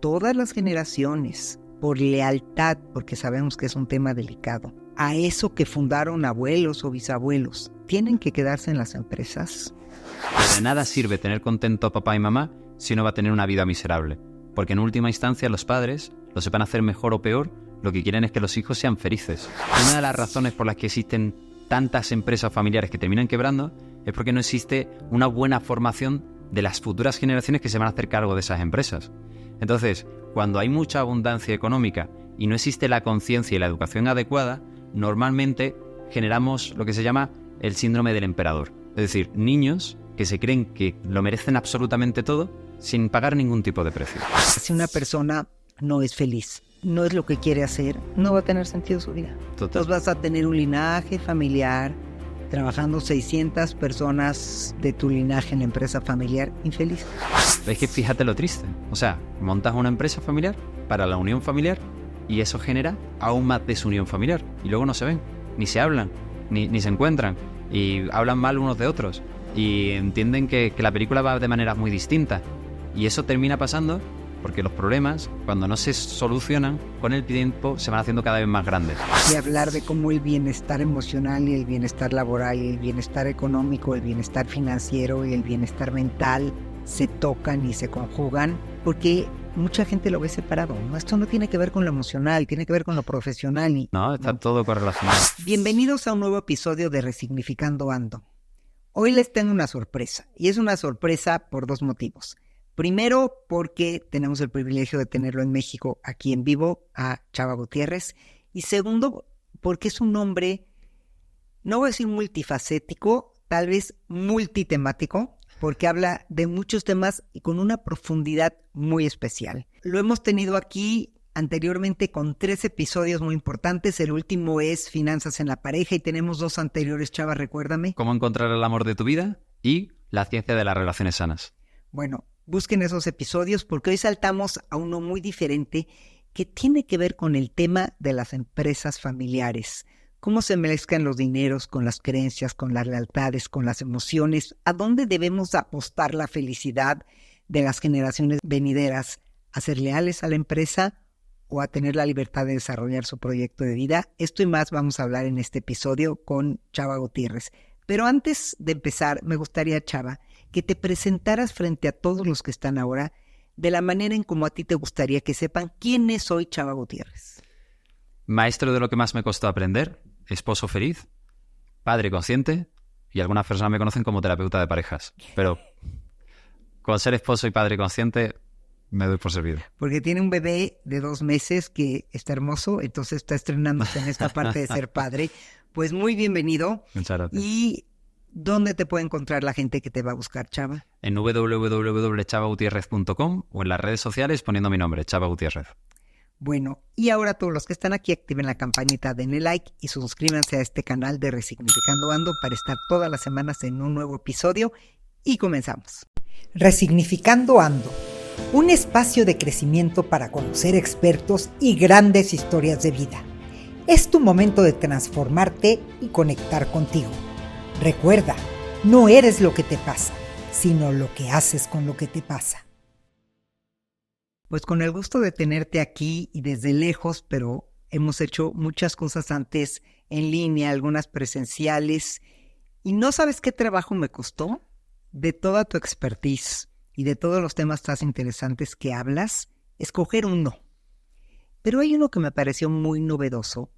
todas las generaciones, por lealtad, porque sabemos que es un tema delicado, a eso que fundaron abuelos o bisabuelos, ¿tienen que quedarse en las empresas? Pero de nada sirve tener contento a papá y mamá si no va a tener una vida miserable. Porque en última instancia los padres, lo sepan hacer mejor o peor, lo que quieren es que los hijos sean felices. Una de las razones por las que existen tantas empresas familiares que terminan quebrando es porque no existe una buena formación de las futuras generaciones que se van a hacer cargo de esas empresas. Entonces, cuando hay mucha abundancia económica y no existe la conciencia y la educación adecuada, normalmente generamos lo que se llama el síndrome del emperador. Es decir, niños que se creen que lo merecen absolutamente todo sin pagar ningún tipo de precio. Si una persona no es feliz, no es lo que quiere hacer, no va a tener sentido su vida. Total. Entonces vas a tener un linaje familiar, trabajando 600 personas de tu linaje en la empresa familiar, infeliz. Es que fíjate lo triste. O sea, montas una empresa familiar para la unión familiar y eso genera aún más desunión familiar. Y luego no se ven, ni se hablan, ni se encuentran. Y hablan mal unos de otros. Y entienden que la película va de maneras muy distintas. Y eso termina pasando porque los problemas, cuando no se solucionan, con el tiempo se van haciendo cada vez más grandes. Y hablar de cómo el bienestar emocional y el bienestar laboral y el bienestar económico, el bienestar financiero y el bienestar mental se tocan y se conjugan, porque mucha gente lo ve separado, ¿no? Esto no tiene que ver con lo emocional, tiene que ver con lo profesional. No, está todo correlacionado. Bienvenidos a un nuevo episodio de Resignificando Ando. Hoy les tengo una sorpresa, y es una sorpresa por dos motivos. Primero, porque tenemos el privilegio de tenerlo en México, aquí en vivo, a Chava Gutiérrez. Y segundo, porque es un hombre, no voy a decir multifacético, tal vez multitemático, porque habla de muchos temas y con una profundidad muy especial. Lo hemos tenido aquí anteriormente con 3 episodios muy importantes. El último es Finanzas en la Pareja y tenemos 2 anteriores, Chava, recuérdame. Cómo encontrar el amor de tu vida y la ciencia de las relaciones sanas. Bueno, busquen esos episodios porque hoy saltamos a uno muy diferente que tiene que ver con el tema de las empresas familiares. Cómo se mezclan los dineros con las creencias, con las lealtades, con las emociones. ¿A dónde debemos apostar la felicidad de las generaciones venideras? ¿A ser leales a la empresa o a tener la libertad de desarrollar su proyecto de vida? Esto y más vamos a hablar en este episodio con Chava Gutiérrez. Pero antes de empezar, me gustaría, Chava, que te presentaras frente a todos los que están ahora de la manera en como a ti te gustaría que sepan quién es hoy Chava Gutiérrez. Maestro de lo que más me costó aprender, esposo feliz, padre consciente y algunas personas me conocen como terapeuta de parejas. Pero con ser esposo y padre consciente me doy por servido. Porque tiene un bebé de 2 meses que está hermoso, entonces está estrenándose en esta parte de ser padre. Pues muy bienvenido. Muchas gracias. ¿Y dónde te puede encontrar la gente que te va a buscar, Chava? En www.chavagutierrez.com o en las redes sociales poniendo mi nombre, Chava Gutiérrez. Bueno, y ahora todos los que están aquí activen la campanita, denle like y suscríbanse a este canal de Resignificando Ando para estar todas las semanas en un nuevo episodio y comenzamos. Resignificando Ando, un espacio de crecimiento para conocer expertos y grandes historias de vida. Es tu momento de transformarte y conectar contigo. Recuerda, no eres lo que te pasa, sino lo que haces con lo que te pasa. Pues con el gusto de tenerte aquí y desde lejos, pero hemos hecho muchas cosas antes en línea, algunas presenciales, y no sabes qué trabajo me costó de toda tu expertise y de todos los temas tan interesantes que hablas, escoger uno. Pero hay uno que me pareció muy novedoso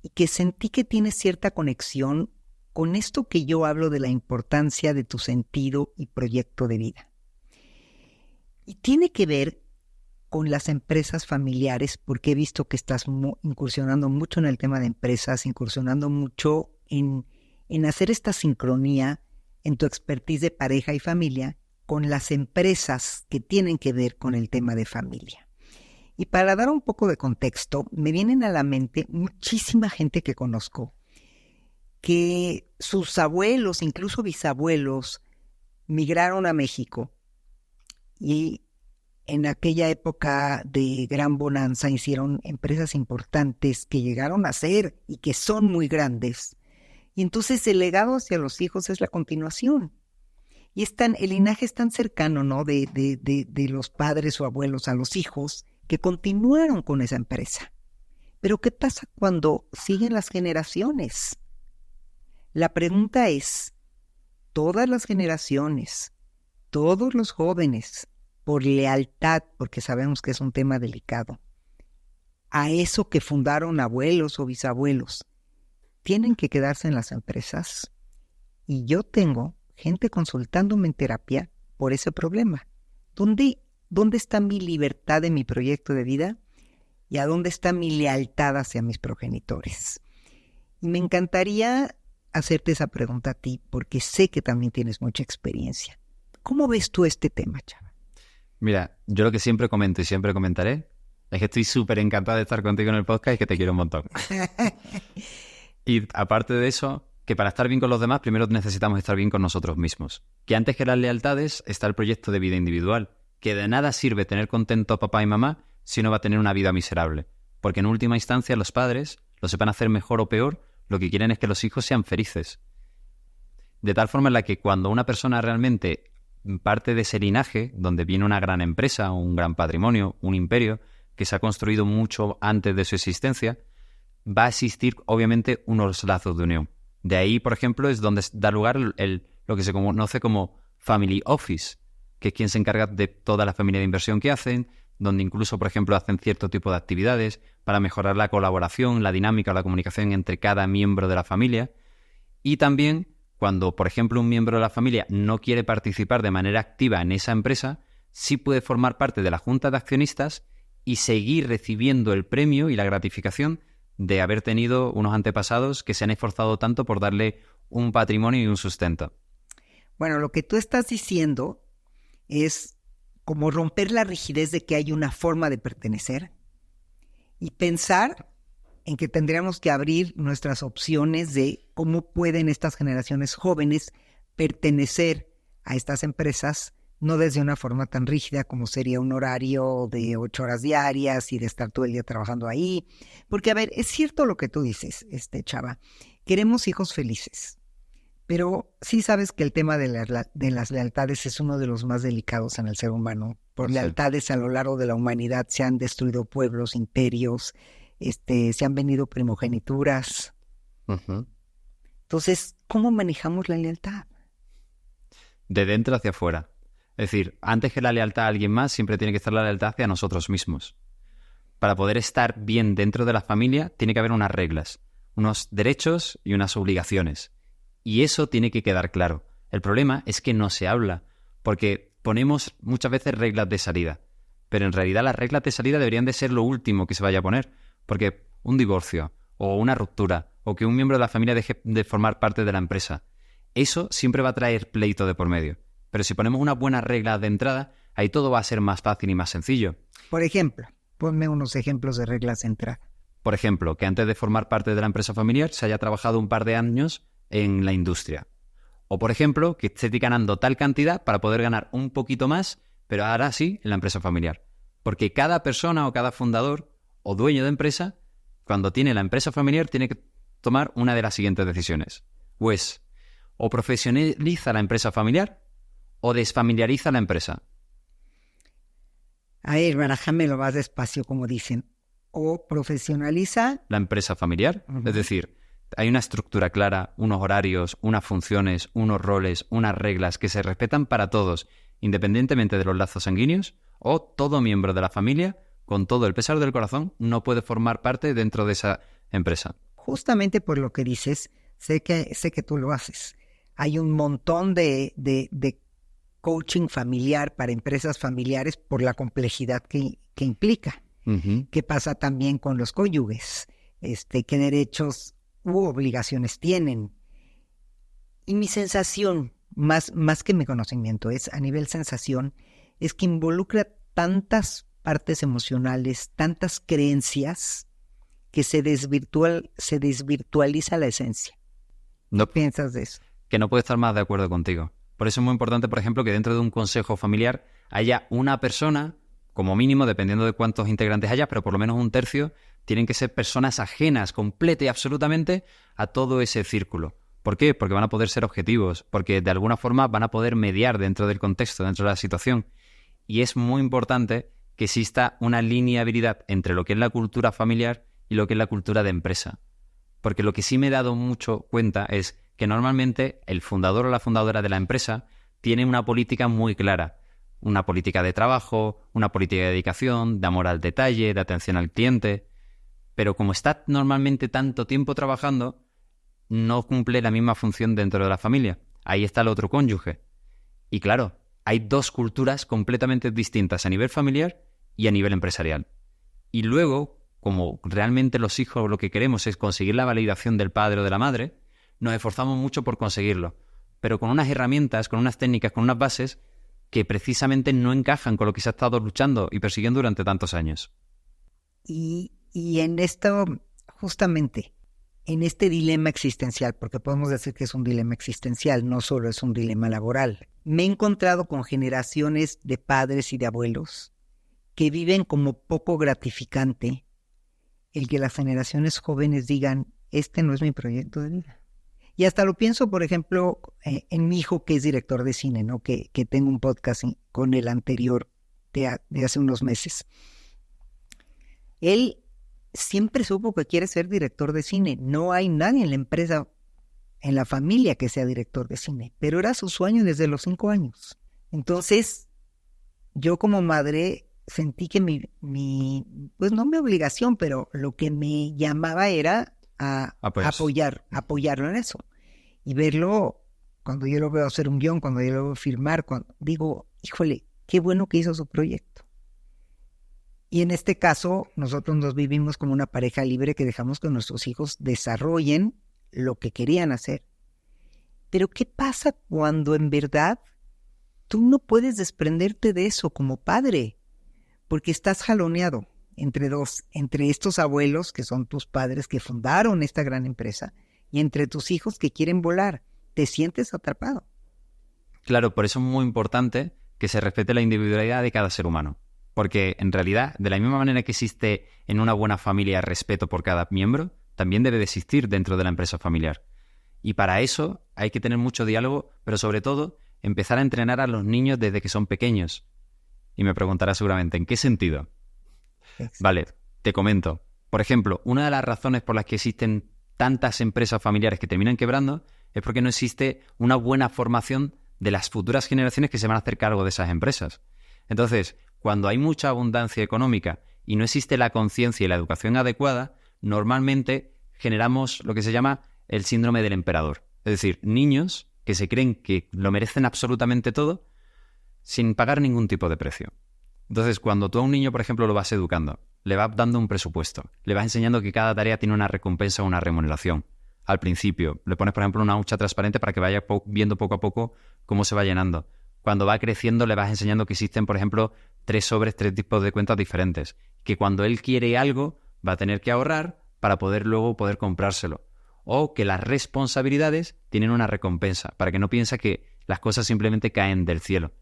y que sentí que tiene cierta conexión con esto que yo hablo de la importancia de tu sentido y proyecto de vida. Y tiene que ver con las empresas familiares, porque he visto que estás incursionando mucho en el tema de empresas, incursionando mucho en hacer esta sincronía en tu expertise de pareja y familia con las empresas que tienen que ver con el tema de familia. Y para dar un poco de contexto, me vienen a la mente muchísima gente que conozco, que sus abuelos, incluso bisabuelos, migraron a México y en aquella época de gran bonanza hicieron empresas importantes que llegaron a ser y que son muy grandes. Y entonces el legado hacia los hijos es la continuación. Y el linaje es tan cercano, ¿no? De los padres o abuelos a los hijos que continuaron con esa empresa. Pero ¿qué pasa cuando siguen las generaciones? La pregunta es, todas las generaciones, todos los jóvenes, por lealtad, porque sabemos que es un tema delicado, a eso que fundaron abuelos o bisabuelos, ¿tienen que quedarse en las empresas? Y yo tengo gente consultándome en terapia por ese problema. ¿Dónde está mi libertad de mi proyecto de vida? ¿Y a dónde está mi lealtad hacia mis progenitores? Y me encantaría hacerte esa pregunta a ti, porque sé que también tienes mucha experiencia. ¿Cómo ves tú este tema, Chava? Mira, yo lo que siempre comento y siempre comentaré es que estoy súper encantado de estar contigo en el podcast y que te quiero un montón. Y aparte de eso, que para estar bien con los demás, primero necesitamos estar bien con nosotros mismos. Que antes que las lealtades está el proyecto de vida individual. Que de nada sirve tener contento a papá y mamá si no va a tener una vida miserable. Porque en última instancia los padres, lo sepan hacer mejor o peor, lo que quieren es que los hijos sean felices. De tal forma en la que cuando una persona realmente parte de ese linaje, donde viene una gran empresa, un gran patrimonio, un imperio, que se ha construido mucho antes de su existencia, va a existir obviamente unos lazos de unión. De ahí, por ejemplo, es donde da lugar lo que se conoce como Family Office, que es quien se encarga de toda la familia de inversión que hacen, donde incluso, por ejemplo, hacen cierto tipo de actividades para mejorar la colaboración, la dinámica o la comunicación entre cada miembro de la familia. Y también, cuando, por ejemplo, un miembro de la familia no quiere participar de manera activa en esa empresa, sí puede formar parte de la junta de accionistas y seguir recibiendo el premio y la gratificación de haber tenido unos antepasados que se han esforzado tanto por darle un patrimonio y un sustento. Bueno, lo que tú estás diciendo es como romper la rigidez de que hay una forma de pertenecer y pensar en que tendríamos que abrir nuestras opciones de cómo pueden estas generaciones jóvenes pertenecer a estas empresas, no desde una forma tan rígida como sería un horario de 8 horas diarias y de estar todo el día trabajando ahí. Porque, a ver, es cierto lo que tú dices, Chava, queremos hijos felices. Pero sí sabes que el tema de las lealtades es uno de los más delicados en el ser humano. Por lealtades a lo largo de la humanidad se han destruido pueblos, imperios, se han vendido primogenituras. Uh-huh. Entonces, ¿cómo manejamos la lealtad? De dentro hacia afuera. Es decir, antes que la lealtad a alguien más, siempre tiene que estar la lealtad hacia nosotros mismos. Para poder estar bien dentro de la familia, tiene que haber unas reglas, unos derechos y unas obligaciones. Y eso tiene que quedar claro. El problema es que no se habla, porque ponemos muchas veces reglas de salida. Pero en realidad las reglas de salida deberían de ser lo último que se vaya a poner. Porque un divorcio, o una ruptura, o que un miembro de la familia deje de formar parte de la empresa, eso siempre va a traer pleito de por medio. Pero si ponemos una buena regla de entrada, ahí todo va a ser más fácil y más sencillo. Por ejemplo, ponme unos ejemplos de reglas de entrada. Por ejemplo, que antes de formar parte de la empresa familiar se haya trabajado un par de años en la industria. O, por ejemplo, que esté ganando tal cantidad para poder ganar un poquito más, pero ahora sí en la empresa familiar. Porque cada persona o cada fundador o dueño de empresa, cuando tiene la empresa familiar, tiene que tomar una de las siguientes decisiones. O profesionaliza la empresa familiar o desfamiliariza la empresa. A ver, barájamelo más despacio, como dicen. O profesionaliza la empresa familiar, es decir, hay una estructura clara, unos horarios, unas funciones, unos roles, unas reglas que se respetan para todos, independientemente de los lazos sanguíneos, o todo miembro de la familia, con todo el pesar del corazón, no puede formar parte dentro de esa empresa. Justamente por lo que dices, sé que tú lo haces. Hay un montón de coaching familiar para empresas familiares por la complejidad que implica. Uh-huh. ¿Qué pasa también con los cónyuges? ¿Qué derechos u obligaciones tienen? Y mi sensación, más que mi conocimiento, es a nivel sensación, es que involucra tantas partes emocionales, tantas creencias, que se desvirtualiza la esencia. No, ¿Qué piensas de eso? Que no puedo estar más de acuerdo contigo. Por eso es muy importante, por ejemplo, que dentro de un consejo familiar haya una persona, como mínimo, dependiendo de cuántos integrantes haya, pero por lo menos un tercio, tienen que ser personas ajenas, completa y absolutamente, a todo ese círculo. ¿Por qué? Porque van a poder ser objetivos, porque de alguna forma van a poder mediar dentro del contexto, dentro de la situación. Y es muy importante que exista una linealidad entre lo que es la cultura familiar y lo que es la cultura de empresa. Porque lo que sí me he dado mucho cuenta es que normalmente el fundador o la fundadora de la empresa tiene una política muy clara. Una política de trabajo, una política de dedicación, de amor al detalle, de atención al cliente. Pero como está normalmente tanto tiempo trabajando, no cumple la misma función dentro de la familia. Ahí está el otro cónyuge. Y claro, hay dos culturas completamente distintas a nivel familiar y a nivel empresarial. Y luego, como realmente los hijos lo que queremos es conseguir la validación del padre o de la madre, nos esforzamos mucho por conseguirlo, pero con unas herramientas, con unas técnicas, con unas bases que precisamente no encajan con lo que se ha estado luchando y persiguiendo durante tantos años. Y en esto, justamente, en este dilema existencial, porque podemos decir que es un dilema existencial, no solo es un dilema laboral, me he encontrado con generaciones de padres y de abuelos que viven como poco gratificante el que las generaciones jóvenes digan, este no es mi proyecto de vida. Y hasta lo pienso, por ejemplo, en mi hijo que es director de cine, ¿no? Que tengo un podcast con el anterior de hace unos meses. Él siempre supo que quiere ser director de cine. No hay nadie en la empresa, en la familia que sea director de cine, pero era su sueño desde los 5 años. Entonces, yo como madre sentí que pues no mi obligación, pero lo que me llamaba era a apoyarlo en eso. Y verlo, cuando yo lo veo hacer un guión, cuando yo lo veo firmar, digo, híjole, qué bueno que hizo su proyecto. Y en este caso, nosotros nos vivimos como una pareja libre que dejamos que nuestros hijos desarrollen lo que querían hacer. Pero ¿qué pasa cuando en verdad tú no puedes desprenderte de eso como padre? Porque estás jaloneado entre estos abuelos que son tus padres que fundaron esta gran empresa y entre tus hijos que quieren volar. Te sientes atrapado. Claro, por eso es muy importante que se respete la individualidad de cada ser humano. Porque en realidad, de la misma manera que existe en una buena familia respeto por cada miembro, también debe de existir dentro de la empresa familiar. Y para eso hay que tener mucho diálogo, pero sobre todo empezar a entrenar a los niños desde que son pequeños. Y me preguntarás seguramente, ¿en qué sentido? Exacto. Vale, te comento. Por ejemplo, una de las razones por las que existen tantas empresas familiares que terminan quebrando es porque no existe una buena formación de las futuras generaciones que se van a hacer cargo de esas empresas. Entonces, cuando hay mucha abundancia económica y no existe la conciencia y la educación adecuada, normalmente generamos lo que se llama el síndrome del emperador. Es decir, niños que se creen que lo merecen absolutamente todo sin pagar ningún tipo de precio. Entonces, cuando tú a un niño, por ejemplo, lo vas educando, le vas dando un presupuesto, le vas enseñando que cada tarea tiene una recompensa o una remuneración. Al principio, le pones, por ejemplo, una hucha transparente para que vaya viendo poco a poco cómo se va llenando. Cuando va creciendo, le vas enseñando que existen, por ejemplo, 3 tipos de cuentas diferentes. Que cuando él quiere algo, va a tener que ahorrar para luego poder comprárselo. O que las responsabilidades tienen una recompensa, para que no piense que las cosas simplemente caen del cielo.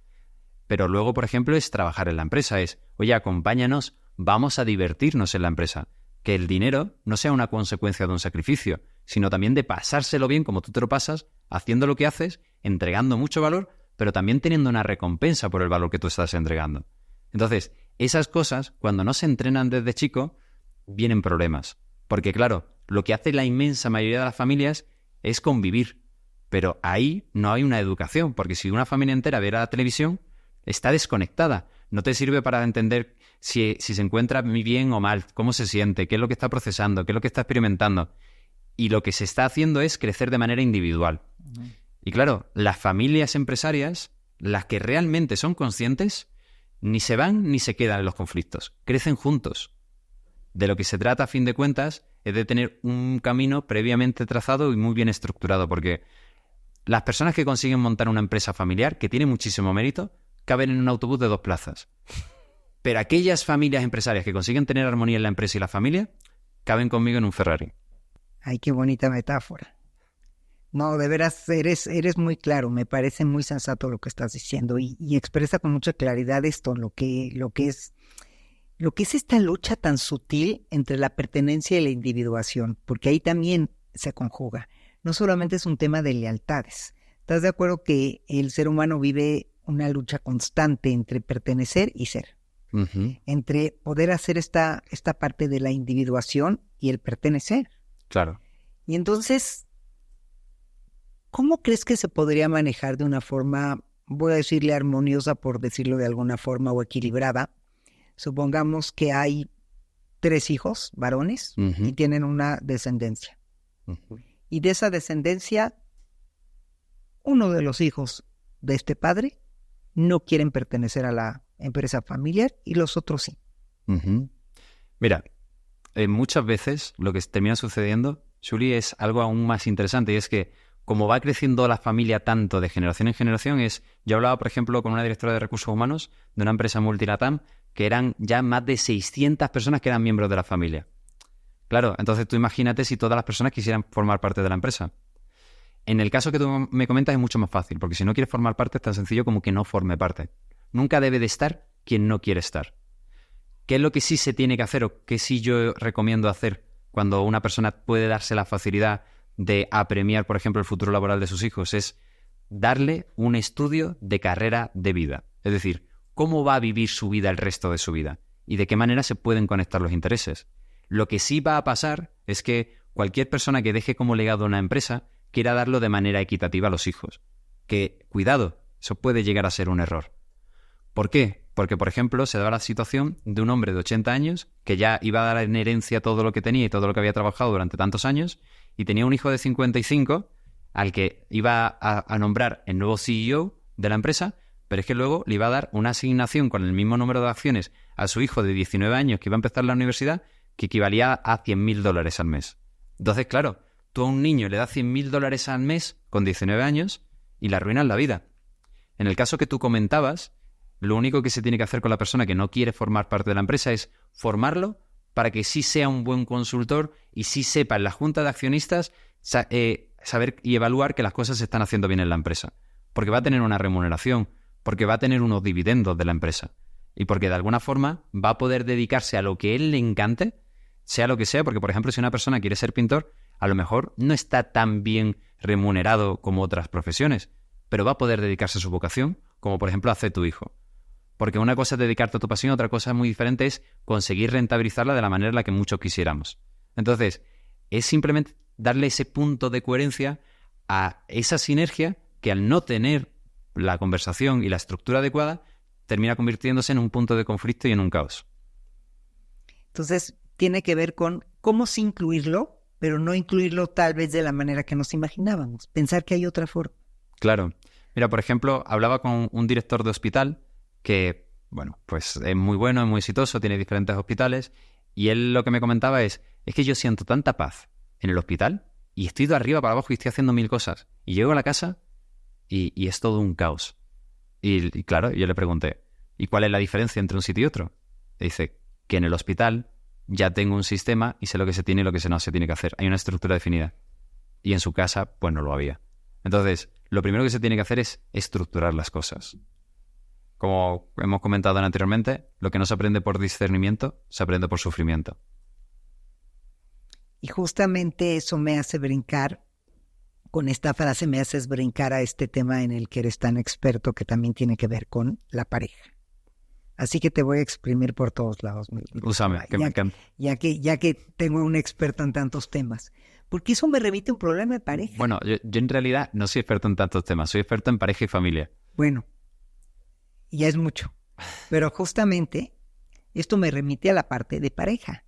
Pero luego, por ejemplo, es trabajar en la empresa. Oye, acompáñanos, vamos a divertirnos en la empresa. Que el dinero no sea una consecuencia de un sacrificio, sino también de pasárselo bien como tú te lo pasas, haciendo lo que haces, entregando mucho valor, pero también teniendo una recompensa por el valor que tú estás entregando. Entonces, esas cosas, cuando no se entrenan desde chico, vienen problemas. Porque claro, lo que hace la inmensa mayoría de las familias es convivir. Pero ahí no hay una educación, porque si una familia entera ve la televisión, está desconectada. No te sirve para entender si se encuentra bien o mal, cómo se siente, qué es lo que está procesando, qué es lo que está experimentando. Y lo que se está haciendo es crecer de manera individual. Uh-huh. Y claro, las familias empresarias, las que realmente son conscientes, ni se van ni se quedan en los conflictos. Crecen juntos. De lo que se trata, a fin de cuentas, es de tener un camino previamente trazado y muy bien estructurado, porque las personas que consiguen montar una empresa familiar, que tiene muchísimo mérito, caben en un autobús de 2 plazas. Pero aquellas familias empresarias que consiguen tener armonía en la empresa y la familia, caben conmigo en un Ferrari. Ay, qué bonita metáfora. No, de veras, eres muy claro, me parece muy sensato lo que estás diciendo y expresa con mucha claridad esto, lo que es esta lucha tan sutil entre la pertenencia y la individuación, porque ahí también se conjuga. no solamente es un tema de lealtades. ¿Estás de acuerdo que el ser humano vive una lucha constante entre pertenecer y ser? Ujú. Entre poder hacer esta parte de la individuación y el pertenecer. Claro. Y entonces, ¿cómo crees que se podría manejar de una forma, voy a decirle armoniosa por decirlo de alguna forma, o equilibrada? Supongamos que hay 3 hijos varones Ujú. y tienen una descendencia. Ujú. Y de esa descendencia, uno de los hijos de este padre no quieren pertenecer a la empresa familiar y los otros sí. Ujú. Mira, muchas veces lo que termina sucediendo, Julie, es algo aún más interesante, y es que como va creciendo la familia tanto de generación en generación, yo hablaba, por ejemplo, con una directora de recursos humanos de una empresa multilatam, que eran ya más de 600 personas que eran miembros de la familia. Claro, entonces tú imagínate si todas las personas quisieran formar parte de la empresa. En el caso que tú me comentas es mucho más fácil, porque si no quieres formar parte es tan sencillo como que no forme parte. Nunca debe de estar quien no quiere estar. ¿Qué es lo que sí se tiene que hacer o qué sí yo recomiendo hacer cuando una persona puede darse la facilidad de apremiar, por ejemplo, el futuro laboral de sus hijos? Es darle un estudio de carrera de vida. Es decir, cómo va a vivir su vida el resto de su vida y de qué manera se pueden conectar los intereses. Lo que sí va a pasar es que cualquier persona que deje como legado una empresa quiera darlo de manera equitativa a los hijos. Que, cuidado, eso puede llegar a ser un error. ¿Por qué? Porque, por ejemplo, se daba la situación de un hombre de 80 años que ya iba a dar en herencia todo lo que tenía y todo lo que había trabajado durante tantos años y tenía un hijo de 55 al que iba a nombrar el nuevo CEO de la empresa, pero es que luego le iba a dar una asignación con el mismo número de acciones a su hijo de 19 años que iba a empezar la universidad que equivalía a $100.000 al mes. Entonces, claro, tú a un niño le das $100.000 al mes con 19 años y le arruinas la vida. En el caso que tú comentabas, lo único que se tiene que hacer con la persona que no quiere formar parte de la empresa es formarlo para que sí sea un buen consultor y sí sepa en la junta de accionistas saber y evaluar que las cosas se están haciendo bien en la empresa. Porque va a tener una remuneración, porque va a tener unos dividendos de la empresa y porque de alguna forma va a poder dedicarse a lo que él le encante, sea lo que sea, porque por ejemplo si una persona quiere ser pintor, a lo mejor no está tan bien remunerado como otras profesiones, pero va a poder dedicarse a su vocación, como por ejemplo hace tu hijo. Porque una cosa es dedicarte a tu pasión, otra cosa muy diferente es conseguir rentabilizarla de la manera en la que muchos quisiéramos. Entonces, es simplemente darle ese punto de coherencia a esa sinergia que al no tener la conversación y la estructura adecuada, termina convirtiéndose en un punto de conflicto y en un caos. Entonces, tiene que ver con cómo sí incluirlo, pero no incluirlo tal vez de la manera que nos imaginábamos. Pensar que hay otra forma. Claro. Mira, por ejemplo, hablaba con un director de hospital que, bueno, pues es muy bueno, es muy exitoso, tiene diferentes hospitales, y él lo que me comentaba es que yo siento tanta paz en el hospital y estoy de arriba para abajo y estoy haciendo 1000 cosas. Y llego a la casa y es todo un caos. Y claro, yo le pregunté, ¿y cuál es la diferencia entre un sitio y otro? Y dice que en el hospital ya tengo un sistema y sé lo que se tiene y lo que no se tiene que hacer. Hay una estructura definida. Y en su casa, pues no lo había. Entonces, lo primero que se tiene que hacer es estructurar las cosas. Como hemos comentado anteriormente, lo que no se aprende por discernimiento, se aprende por sufrimiento. Y justamente eso me hace brincar, con esta frase me haces brincar a este tema en el que eres tan experto, que también tiene que ver con la pareja. Así que te voy a exprimir por todos lados. Úsame, que me encanta. Ya que tengo un experto en tantos temas. Porque eso me remite a un problema de pareja. Bueno, yo en realidad no soy experto en tantos temas, soy experto en pareja y familia. Bueno, ya es mucho. Pero justamente esto me remite a la parte de pareja.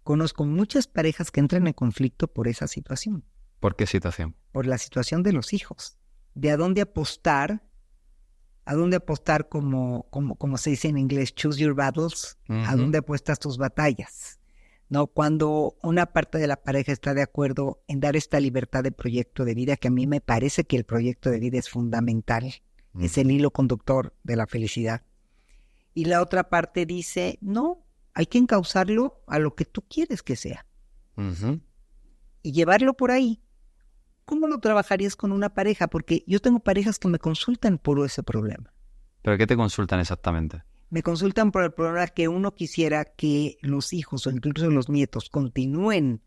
Conozco muchas parejas que entran en conflicto por esa situación. ¿Por qué situación? Por la situación de los hijos. De a dónde apostar como se dice en inglés, choose your battles, a dónde apuestas tus batallas. ¿No? Cuando una parte de la pareja está de acuerdo en dar esta libertad de proyecto de vida, que a mí me parece que el proyecto de vida es fundamental, es el hilo conductor de la felicidad. Y la otra parte dice, no, hay que encauzarlo a lo que tú quieres que sea. Y llevarlo por ahí. ¿Cómo lo trabajarías con una pareja? Porque yo tengo parejas que me consultan por ese problema. ¿Pero qué te consultan exactamente? Me consultan por el problema que uno quisiera que los hijos o incluso los nietos continúen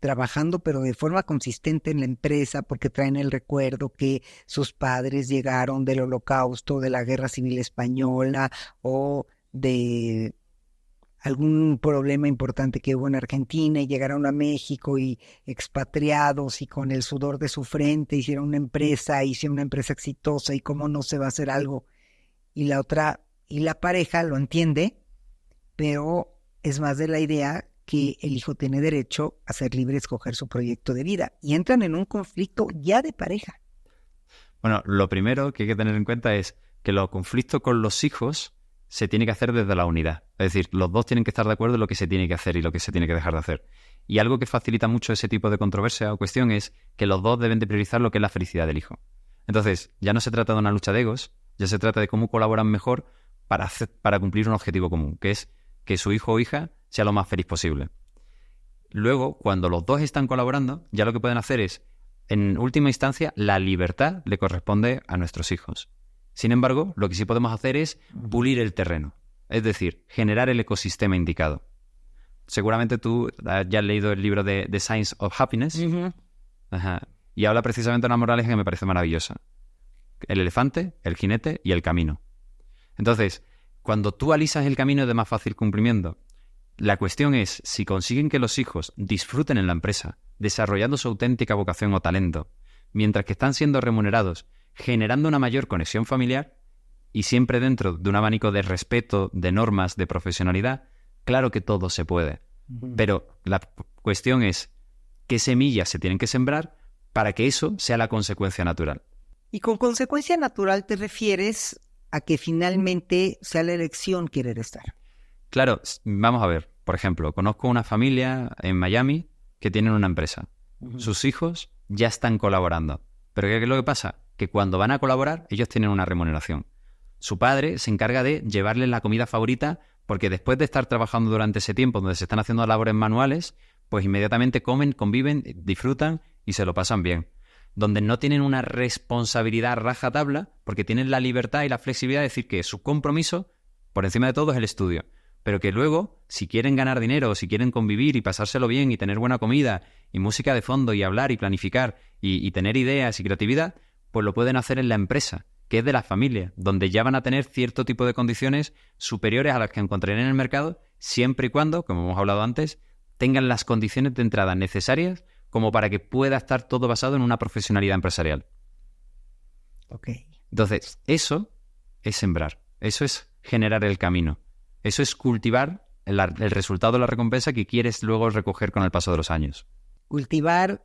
trabajando, pero de forma consistente en la empresa, porque traen el recuerdo que sus padres llegaron del Holocausto, de la Guerra Civil Española o de algún problema importante que hubo en Argentina y llegaron a México y expatriados y con el sudor de su frente hicieron una empresa exitosa y cómo no se va a hacer algo. Y la pareja lo entiende, pero es más de la idea que el hijo tiene derecho a ser libre de escoger su proyecto de vida y entran en un conflicto ya de pareja. Bueno, lo primero que hay que tener en cuenta es que los conflictos con los hijos se tiene que hacer desde la unidad. Es decir, los dos tienen que estar de acuerdo en lo que se tiene que hacer y lo que se tiene que dejar de hacer. Y algo que facilita mucho ese tipo de controversia o cuestión es que los dos deben de priorizar lo que es la felicidad del hijo. Entonces, ya no se trata de una lucha de egos, ya se trata de cómo colaboran mejor para cumplir un objetivo común, que es que su hijo o hija sea lo más feliz posible. Luego, cuando los dos están colaborando, ya lo que pueden hacer es, en última instancia, la libertad le corresponde a nuestros hijos. Sin embargo, lo que sí podemos hacer es pulir el terreno, es decir, generar el ecosistema indicado. Seguramente tú ya has leído el libro de The Science of Happiness. Ajá. Y habla precisamente de una moraleja que me parece maravillosa. El elefante, el jinete y el camino. Entonces, cuando tú alisas el camino de más fácil cumplimiento, la cuestión es si consiguen que los hijos disfruten en la empresa, desarrollando su auténtica vocación o talento, mientras que están siendo remunerados, generando una mayor conexión familiar y siempre dentro de un abanico de respeto, de normas, de profesionalidad, claro que todo se puede. Pero la cuestión es qué semillas se tienen que sembrar para que eso sea la consecuencia natural. Y con consecuencia natural te refieres a que finalmente sea la elección querer estar. Claro, vamos a ver, por ejemplo, conozco una familia en Miami que tienen una empresa. Sus hijos ya están colaborando. Pero ¿qué es lo que pasa? Que cuando van a colaborar, ellos tienen una remuneración. Su padre se encarga de llevarles la comida favorita porque después de estar trabajando durante ese tiempo donde se están haciendo labores manuales, pues inmediatamente comen, conviven, disfrutan y se lo pasan bien. Donde no tienen una responsabilidad rajatabla porque tienen la libertad y la flexibilidad de decir que su compromiso, por encima de todo, es el estudio. Pero que luego, si quieren ganar dinero o si quieren convivir y pasárselo bien y tener buena comida y música de fondo y hablar y planificar y tener ideas y creatividad, pues lo pueden hacer en la empresa, que es de la familia, donde ya van a tener cierto tipo de condiciones superiores a las que encontrarían en el mercado, siempre y cuando, como hemos hablado antes, tengan las condiciones de entrada necesarias como para que pueda estar todo basado en una profesionalidad empresarial. Okay. Entonces, eso es sembrar, eso es generar el camino, eso es cultivar el resultado de la recompensa que quieres luego recoger con el paso de los años. Cultivar,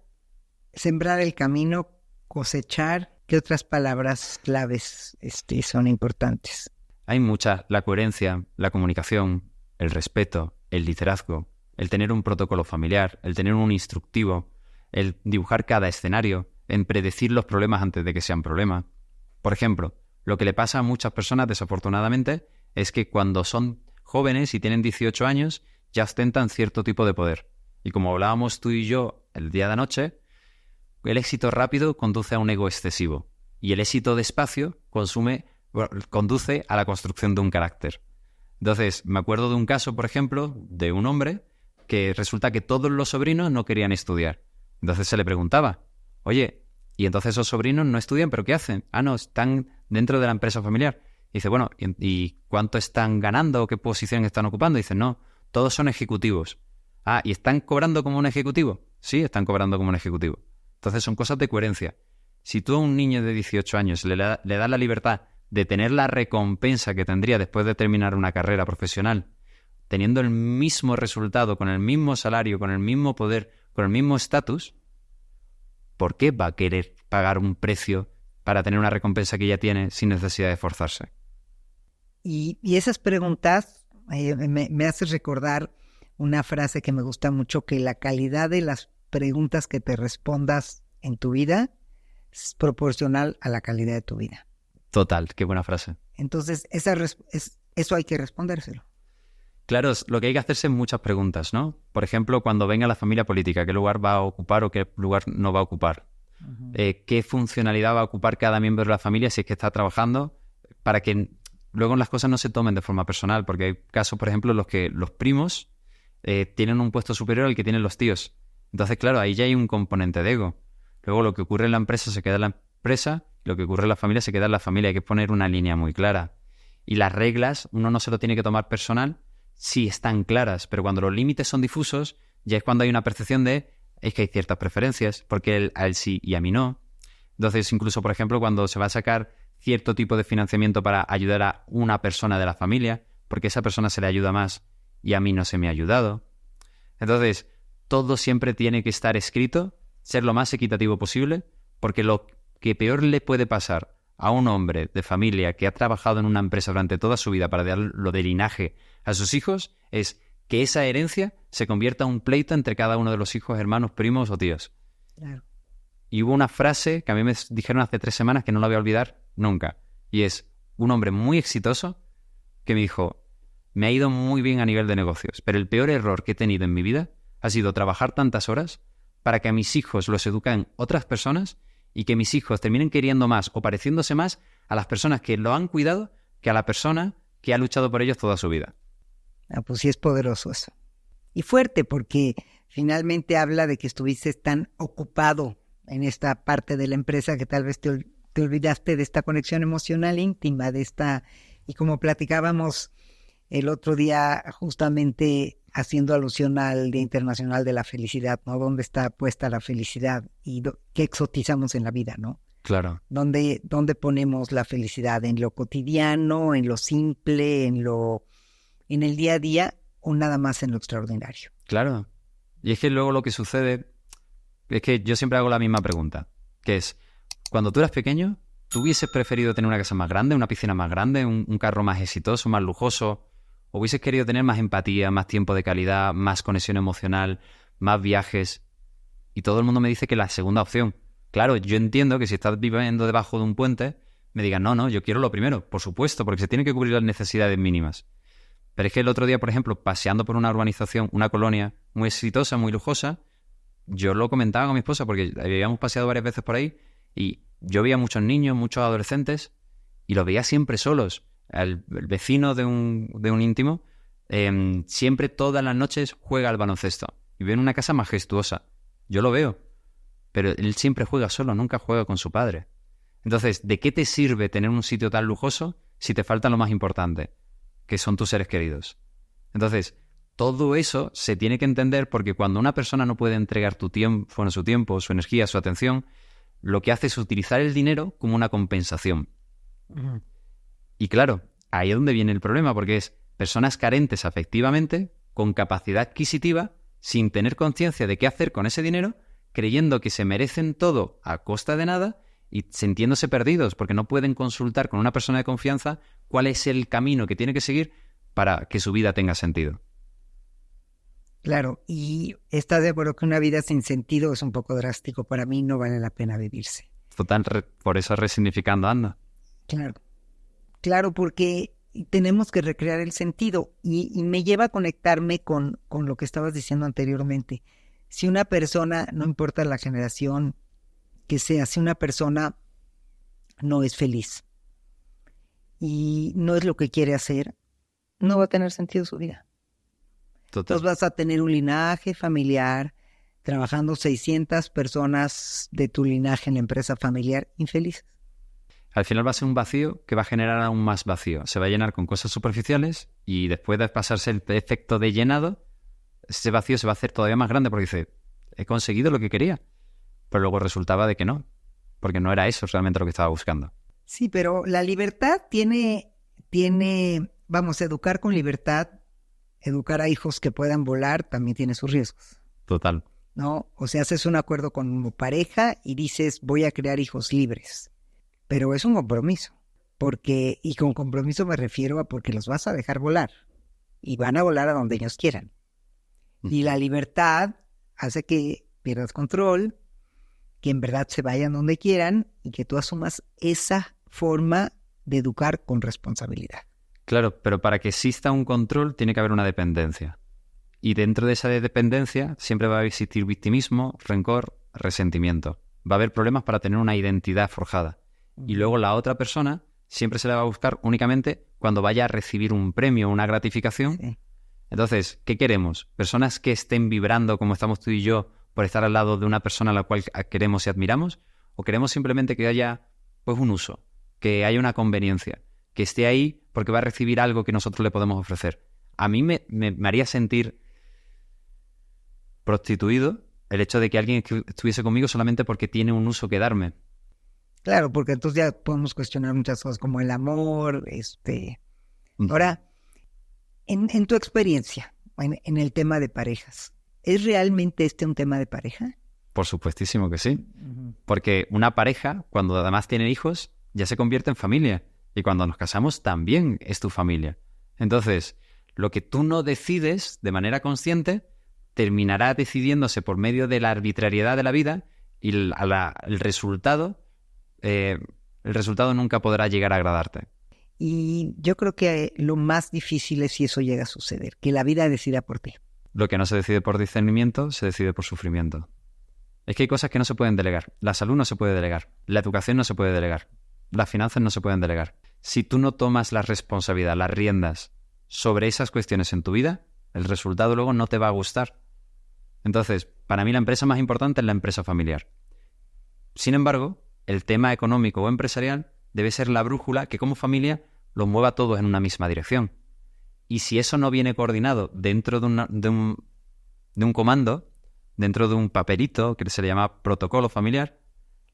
sembrar el camino, cosechar. ¿Qué otras palabras claves son importantes? Hay muchas: la coherencia, la comunicación, el respeto, el liderazgo, el tener un protocolo familiar, el tener un instructivo, el dibujar cada escenario, en predecir los problemas antes de que sean problemas. Por ejemplo, lo que le pasa a muchas personas, desafortunadamente, es que cuando son jóvenes y tienen 18 años, ya ostentan cierto tipo de poder. Y como hablábamos tú y yo el día de anoche, el éxito rápido conduce a un ego excesivo y el éxito despacio conduce a la construcción de un carácter. Entonces, me acuerdo de un caso, por ejemplo, de un hombre que resulta que todos los sobrinos no querían estudiar. Entonces se le preguntaba, oye, y entonces esos sobrinos no estudian, ¿pero qué hacen? Ah, no, están dentro de la empresa familiar. Y dice, bueno, ¿y cuánto están ganando o qué posición están ocupando? Y dice, no, todos son ejecutivos. Ah, ¿y están cobrando como un ejecutivo? Sí, están cobrando como un ejecutivo. Entonces son cosas de coherencia. Si tú a un niño de 18 años le das la libertad de tener la recompensa que tendría después de terminar una carrera profesional, teniendo el mismo resultado, con el mismo salario, con el mismo poder, con el mismo estatus, ¿por qué va a querer pagar un precio para tener una recompensa que ya tiene sin necesidad de esforzarse? Y esas preguntas me haces recordar una frase que me gusta mucho, que la calidad de las preguntas que te respondas en tu vida es proporcional a la calidad de tu vida. Total, qué buena frase. Entonces, eso hay que respondérselo. Claro, lo que hay que hacerse es muchas preguntas, ¿no? Por ejemplo, cuando venga la familia política, ¿qué lugar va a ocupar o qué lugar no va a ocupar? Uh-huh. ¿Qué funcionalidad va a ocupar cada miembro de la familia si es que está trabajando? Para que luego las cosas no se tomen de forma personal, porque hay casos, por ejemplo, en los que los primos tienen un puesto superior al que tienen los tíos. Entonces, claro, ahí ya hay un componente de ego. Luego lo que ocurre en la empresa se queda en la empresa, lo que ocurre en la familia se queda en la familia. Hay que poner una línea muy clara. Y las reglas, uno no se lo tiene que tomar personal si están claras, pero cuando los límites son difusos, ya es cuando hay una percepción de es que hay ciertas preferencias, porque a él sí y a mí no. Entonces, incluso, por ejemplo, cuando se va a sacar cierto tipo de financiamiento para ayudar a una persona de la familia, porque a esa persona se le ayuda más y a mí no se me ha ayudado. Entonces, todo siempre tiene que estar escrito, ser lo más equitativo posible, porque lo que peor le puede pasar a un hombre de familia que ha trabajado en una empresa durante toda su vida para dar lo de linaje a sus hijos es que esa herencia se convierta en un pleito entre cada uno de los hijos, hermanos, primos o tíos. Claro. Y hubo una frase que a mí me dijeron hace 3 semanas que no la voy a olvidar nunca. Y es un hombre muy exitoso que me dijo, me ha ido muy bien a nivel de negocios, pero el peor error que he tenido en mi vida ha sido trabajar tantas horas para que a mis hijos los eduquen otras personas y que mis hijos terminen queriendo más o pareciéndose más a las personas que lo han cuidado que a la persona que ha luchado por ellos toda su vida. Ah, pues sí es poderoso eso. Y fuerte, porque finalmente habla de que estuviste tan ocupado en esta parte de la empresa que tal vez te olvidaste de esta conexión emocional íntima, de esta, y como platicábamos el otro día justamente haciendo alusión al Día Internacional de la Felicidad, ¿no? ¿Dónde está puesta la felicidad y qué exotizamos en la vida, ¿no? Claro. ¿Dónde ponemos la felicidad? ¿En lo cotidiano, en lo simple, en el día a día o nada más en lo extraordinario? Claro. Y es que luego lo que sucede es que yo siempre hago la misma pregunta, que es, cuando tú eras pequeño, ¿tú hubieses preferido tener una casa más grande, una piscina más grande, un carro más exitoso, más lujoso? ¿O hubieses querido tener más empatía, más tiempo de calidad, más conexión emocional, más viajes? Y todo el mundo me dice que la segunda opción. Claro, yo entiendo que si estás viviendo debajo de un puente, me digan, no, yo quiero lo primero, por supuesto, porque se tienen que cubrir las necesidades mínimas. Pero es que el otro día, por ejemplo, paseando por una urbanización, una colonia muy exitosa, muy lujosa, yo lo comentaba con mi esposa porque habíamos paseado varias veces por ahí y yo veía muchos niños, muchos adolescentes y los veía siempre solos. El vecino de un íntimo siempre todas las noches juega al baloncesto y vive en una casa majestuosa. Yo lo veo, pero él siempre juega solo, nunca juega con su padre. Entonces, ¿de qué te sirve tener un sitio tan lujoso si te falta lo más importante, que son tus seres queridos? Entonces, todo eso se tiene que entender porque cuando una persona no puede entregar su tiempo, su energía, su atención, lo que hace es utilizar el dinero como una compensación. Uh-huh. Y claro, ahí es donde viene el problema, porque es personas carentes afectivamente, con capacidad adquisitiva, sin tener conciencia de qué hacer con ese dinero, creyendo que se merecen todo a costa de nada y sintiéndose perdidos porque no pueden consultar con una persona de confianza cuál es el camino que tiene que seguir para que su vida tenga sentido. Claro, y ¿estás de acuerdo que una vida sin sentido es un poco drástico? Para mí no vale la pena vivirse. Total, por eso resignificando anda. Claro, porque tenemos que recrear el sentido y me lleva a conectarme con lo que estabas diciendo anteriormente. Si una persona, no importa la generación que sea, si una persona no es feliz y no es lo que quiere hacer, no va a tener sentido su vida. Total. Entonces vas a tener un linaje familiar, trabajando 600 personas de tu linaje en la empresa familiar infelices. Al final va a ser un vacío que va a generar aún más vacío. Se va a llenar con cosas superficiales y después de pasarse el efecto de llenado, ese vacío se va a hacer todavía más grande porque dice, he conseguido lo que quería. Pero luego resultaba de que no, porque no era eso realmente lo que estaba buscando. Sí, pero la libertad tiene, vamos, educar con libertad, educar a hijos que puedan volar también tiene sus riesgos. Total. ¿No? O sea, haces un acuerdo con tu pareja y dices, voy a crear hijos libres. Pero es un compromiso. Y con compromiso me refiero a porque los vas a dejar volar. Y van a volar a donde ellos quieran. Y la libertad hace que pierdas control, que en verdad se vayan donde quieran y que tú asumas esa forma de educar con responsabilidad. Claro, pero para que exista un control tiene que haber una dependencia. Y dentro de esa dependencia siempre va a existir victimismo, rencor, resentimiento. Va a haber problemas para tener una identidad forjada. Y luego la otra persona siempre se la va a buscar únicamente cuando vaya a recibir un premio, una gratificación. Sí. Entonces, ¿qué queremos? ¿Personas que estén vibrando como estamos tú y yo por estar al lado de una persona a la cual queremos y admiramos, o queremos simplemente que haya pues un uso, que haya una conveniencia, que esté ahí porque va a recibir algo que nosotros le podemos ofrecer. A mí me haría sentir prostituido el hecho de que alguien estuviese conmigo solamente porque tiene un uso que darme. Claro, porque entonces ya podemos cuestionar muchas cosas como el amor, Ahora, en tu experiencia, en el tema de parejas, ¿es realmente un tema de pareja? Por supuestísimo que sí. Porque una pareja, cuando además tiene hijos, ya se convierte en familia. Y cuando nos casamos, también es tu familia. Entonces, lo que tú no decides de manera consciente terminará decidiéndose por medio de la arbitrariedad de la vida y el resultado nunca podrá llegar a agradarte. Y yo creo que lo más difícil es si eso llega a suceder, que la vida decida por ti. Lo que no se decide por discernimiento, se decide por sufrimiento. Es que hay cosas que no se pueden delegar. La salud no se puede delegar. La educación no se puede delegar. Las finanzas no se pueden delegar. Si tú no tomas la responsabilidad, las riendas sobre esas cuestiones en tu vida, el resultado luego no te va a gustar. Entonces, para mí la empresa más importante es la empresa familiar. Sin embargo, el tema económico o empresarial debe ser la brújula que como familia los mueva a todos en una misma dirección. Y si eso no viene coordinado dentro de un comando, dentro de un papelito que se le llama protocolo familiar,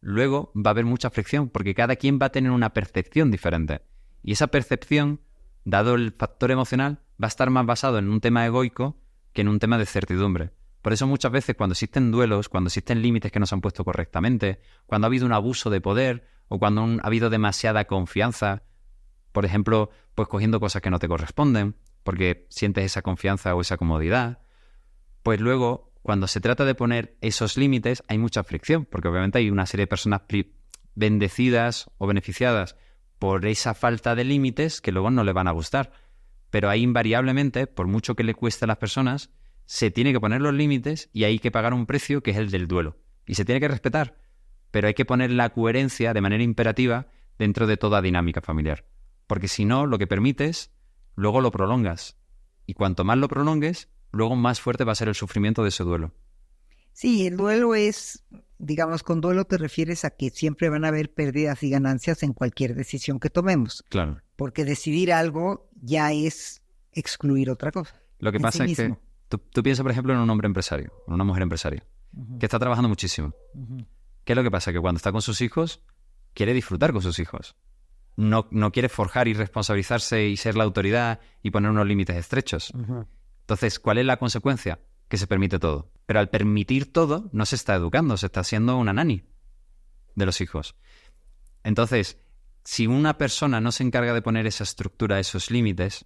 luego va a haber mucha fricción porque cada quien va a tener una percepción diferente. Y esa percepción, dado el factor emocional, va a estar más basado en un tema egoico que en un tema de certidumbre. Por eso muchas veces cuando existen duelos, cuando existen límites que no se han puesto correctamente, cuando ha habido un abuso de poder o cuando ha habido demasiada confianza, por ejemplo, pues cogiendo cosas que no te corresponden, porque sientes esa confianza o esa comodidad, pues luego, cuando se trata de poner esos límites, hay mucha fricción, porque obviamente hay una serie de personas bendecidas o beneficiadas por esa falta de límites que luego no le van a gustar. Pero ahí invariablemente, por mucho que le cueste a las personas, se tiene que poner los límites y hay que pagar un precio que es el del duelo. Y se tiene que respetar, pero hay que poner la coherencia de manera imperativa dentro de toda dinámica familiar. Porque si no, lo que permites, luego lo prolongas. Y cuanto más lo prolongues, luego más fuerte va a ser el sufrimiento de ese duelo. Sí, el duelo es, digamos, con duelo te refieres a que siempre van a haber pérdidas y ganancias en cualquier decisión que tomemos. Claro. Porque decidir algo ya es excluir otra cosa. Lo que pasa es que tú piensas, por ejemplo, en un hombre empresario, en una mujer empresaria, que está trabajando muchísimo. ¿Qué es lo que pasa? Que cuando está con sus hijos, quiere disfrutar con sus hijos. No quiere forjar y responsabilizarse y ser la autoridad y poner unos límites estrechos. Entonces, ¿cuál es la consecuencia? Que se permite todo. Pero al permitir todo, no se está educando, se está haciendo una nani de los hijos. Entonces, si una persona no se encarga de poner esa estructura, esos límites,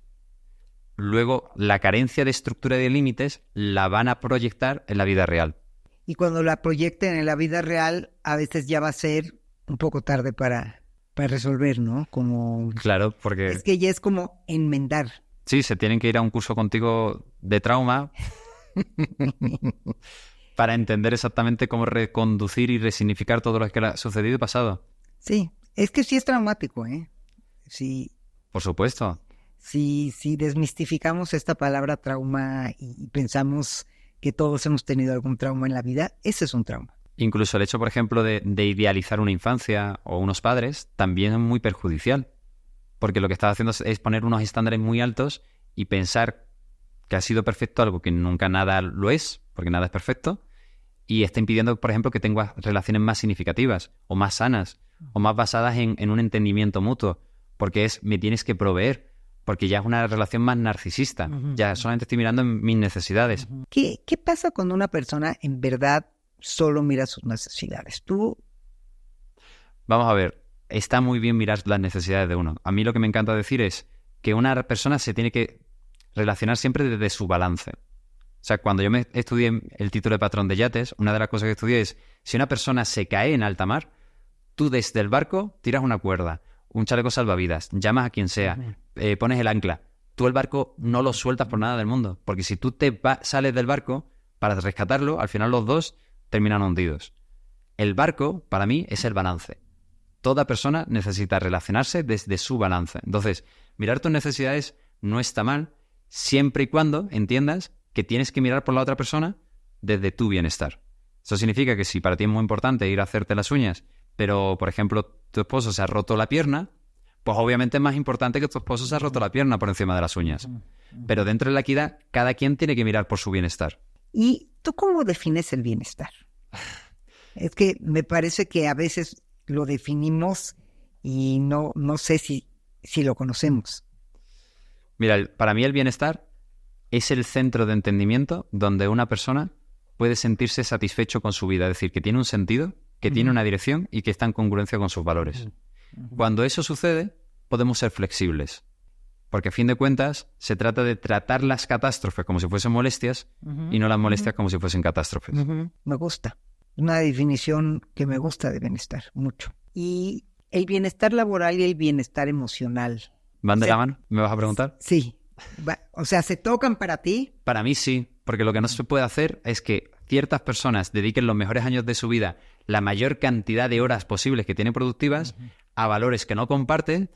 luego la carencia de estructura y de límites la van a proyectar en la vida real. Y cuando la proyecten en la vida real, a veces ya va a ser un poco tarde para resolver, ¿no? Claro, porque... Es que ya es como enmendar. Sí, se tienen que ir a un curso contigo de trauma para entender exactamente cómo reconducir y resignificar todo lo que ha sucedido y pasado. Sí, es que sí es traumático, ¿eh? Sí. Por supuesto. Si desmistificamos esta palabra trauma y pensamos que todos hemos tenido algún trauma en la vida, ese es un trauma. Incluso el hecho, por ejemplo, de idealizar una infancia o unos padres también es muy perjudicial. Porque lo que estás haciendo es poner unos estándares muy altos y pensar que ha sido perfecto algo que nunca nada lo es, porque nada es perfecto, y está impidiendo, por ejemplo, que tengas relaciones más significativas o más sanas o más basadas en un entendimiento mutuo, porque me tienes que proveer, porque ya es una relación más narcisista, ya solamente estoy mirando en mis necesidades. ¿Qué pasa cuando una persona en verdad solo mira sus necesidades? Vamos a ver, está muy bien mirar las necesidades de uno. A mí lo que me encanta decir es que una persona se tiene que relacionar siempre desde su balance. O sea, cuando yo me estudié el título de patrón de yates, una de las cosas que estudié es, si una persona se cae en alta mar, tú desde el barco tiras una cuerda, un chaleco salvavidas, llamas a quien sea, pones el ancla. Tú el barco no lo sueltas por nada del mundo, porque si tú sales del barco para rescatarlo, al final los dos terminan hundidos. El barco, para mí, es el balance. Toda persona necesita relacionarse desde su balance. Entonces, mirar tus necesidades no está mal, siempre y cuando entiendas que tienes que mirar por la otra persona desde tu bienestar. Eso significa que si para ti es muy importante ir a hacerte las uñas, pero, por ejemplo, tu esposo se ha roto la pierna, pues obviamente es más importante que tu esposo se ha roto la pierna por encima de las uñas. Pero dentro de la equidad, cada quien tiene que mirar por su bienestar. ¿Y tú cómo defines el bienestar? Es que me parece que a veces lo definimos y no sé si lo conocemos. Mira, para mí el bienestar es el centro de entendimiento donde una persona puede sentirse satisfecho con su vida. Es decir, que tiene un sentido, que tiene una dirección y que está en congruencia con sus valores. Cuando eso sucede, podemos ser flexibles. Porque a fin de cuentas, se trata de tratar las catástrofes como si fuesen molestias y no las molestias como si fuesen catástrofes. Me gusta. Una definición que me gusta de bienestar, mucho. Y el bienestar laboral y el bienestar emocional. ¿Van de la mano? ¿Me vas a preguntar? Sí. O sea, ¿se tocan para ti? Para mí sí, porque lo que no se puede hacer es que ciertas personas dediquen los mejores años de su vida, la mayor cantidad de horas posibles que tienen productivas, a valores que no comparten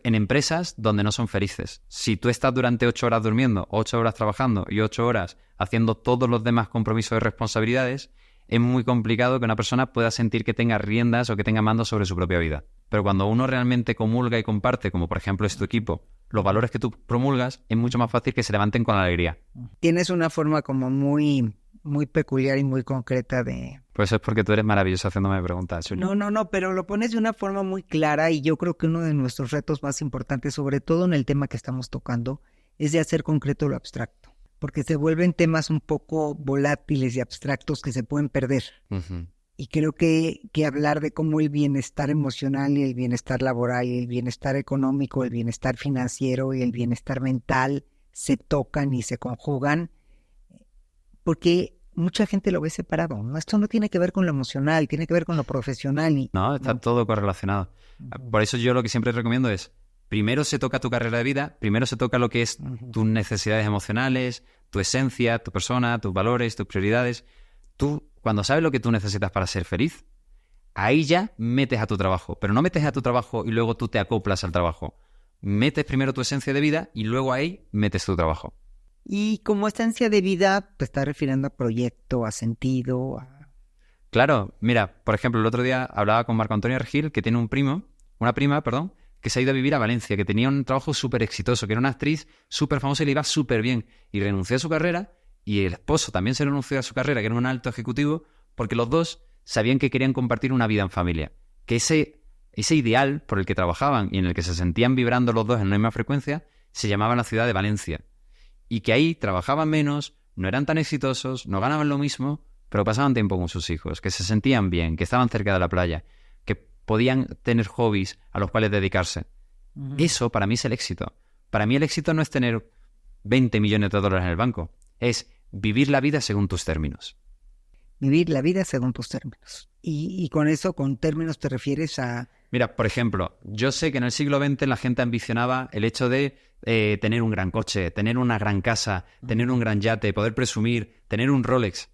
en empresas donde no son felices. Si tú estás durante 8 horas durmiendo, 8 horas trabajando y 8 horas haciendo todos los demás compromisos y responsabilidades, es muy complicado que una persona pueda sentir que tenga riendas o que tenga mando sobre su propia vida. Pero cuando uno realmente comulga y comparte, como por ejemplo es tu equipo, los valores que tú promulgas, es mucho más fácil que se levanten con alegría. Tienes una forma como muy peculiar y muy concreta de... Pues eso es porque tú eres maravilloso haciéndome preguntas, Julio. No, pero lo pones de una forma muy clara y yo creo que uno de nuestros retos más importantes, sobre todo en el tema que estamos tocando, es de hacer concreto lo abstracto. Porque se vuelven temas un poco volátiles y abstractos que se pueden perder. Y creo que hablar de cómo el bienestar emocional y el bienestar laboral y el bienestar económico, el bienestar financiero y el bienestar mental se tocan y se conjugan, porque mucha gente lo ve separado, ¿no? Esto no tiene que ver con lo emocional, tiene que ver con lo profesional. No, está todo correlacionado. Por eso yo lo que siempre recomiendo es, primero se toca tu carrera de vida, primero se toca lo que es tus necesidades emocionales, tu esencia, tu persona, tus valores, tus prioridades. Tú, cuando sabes lo que tú necesitas para ser feliz, ahí ya metes a tu trabajo. Pero no metes a tu trabajo y luego tú te acoplas al trabajo. Metes primero tu esencia de vida y luego ahí metes tu trabajo. Y como esencia de vida, te estás refiriendo a proyecto, a sentido, Claro, mira, por ejemplo, el otro día hablaba con Marco Antonio Regil, que tiene una prima, que se ha ido a vivir a Valencia, que tenía un trabajo súper exitoso, que era una actriz súper famosa y le iba súper bien. Y renunció a su carrera y el esposo también se renunció a su carrera, que era un alto ejecutivo, porque los dos sabían que querían compartir una vida en familia. Que ese ideal por el que trabajaban y en el que se sentían vibrando los dos en la misma frecuencia se llamaba la ciudad de Valencia. Y que ahí trabajaban menos, no eran tan exitosos, no ganaban lo mismo, pero pasaban tiempo con sus hijos, que se sentían bien, que estaban cerca de la playa, que podían tener hobbies a los cuales dedicarse. Eso para mí es el éxito. Para mí el éxito no es tener 20 millones de dólares en el banco, es vivir la vida según tus términos. Vivir la vida según tus términos. Y con eso, con términos, te refieres a... Mira, por ejemplo, yo sé que en el siglo XX la gente ambicionaba el hecho de tener un gran coche, tener una gran casa, tener un gran yate, poder presumir, tener un Rolex.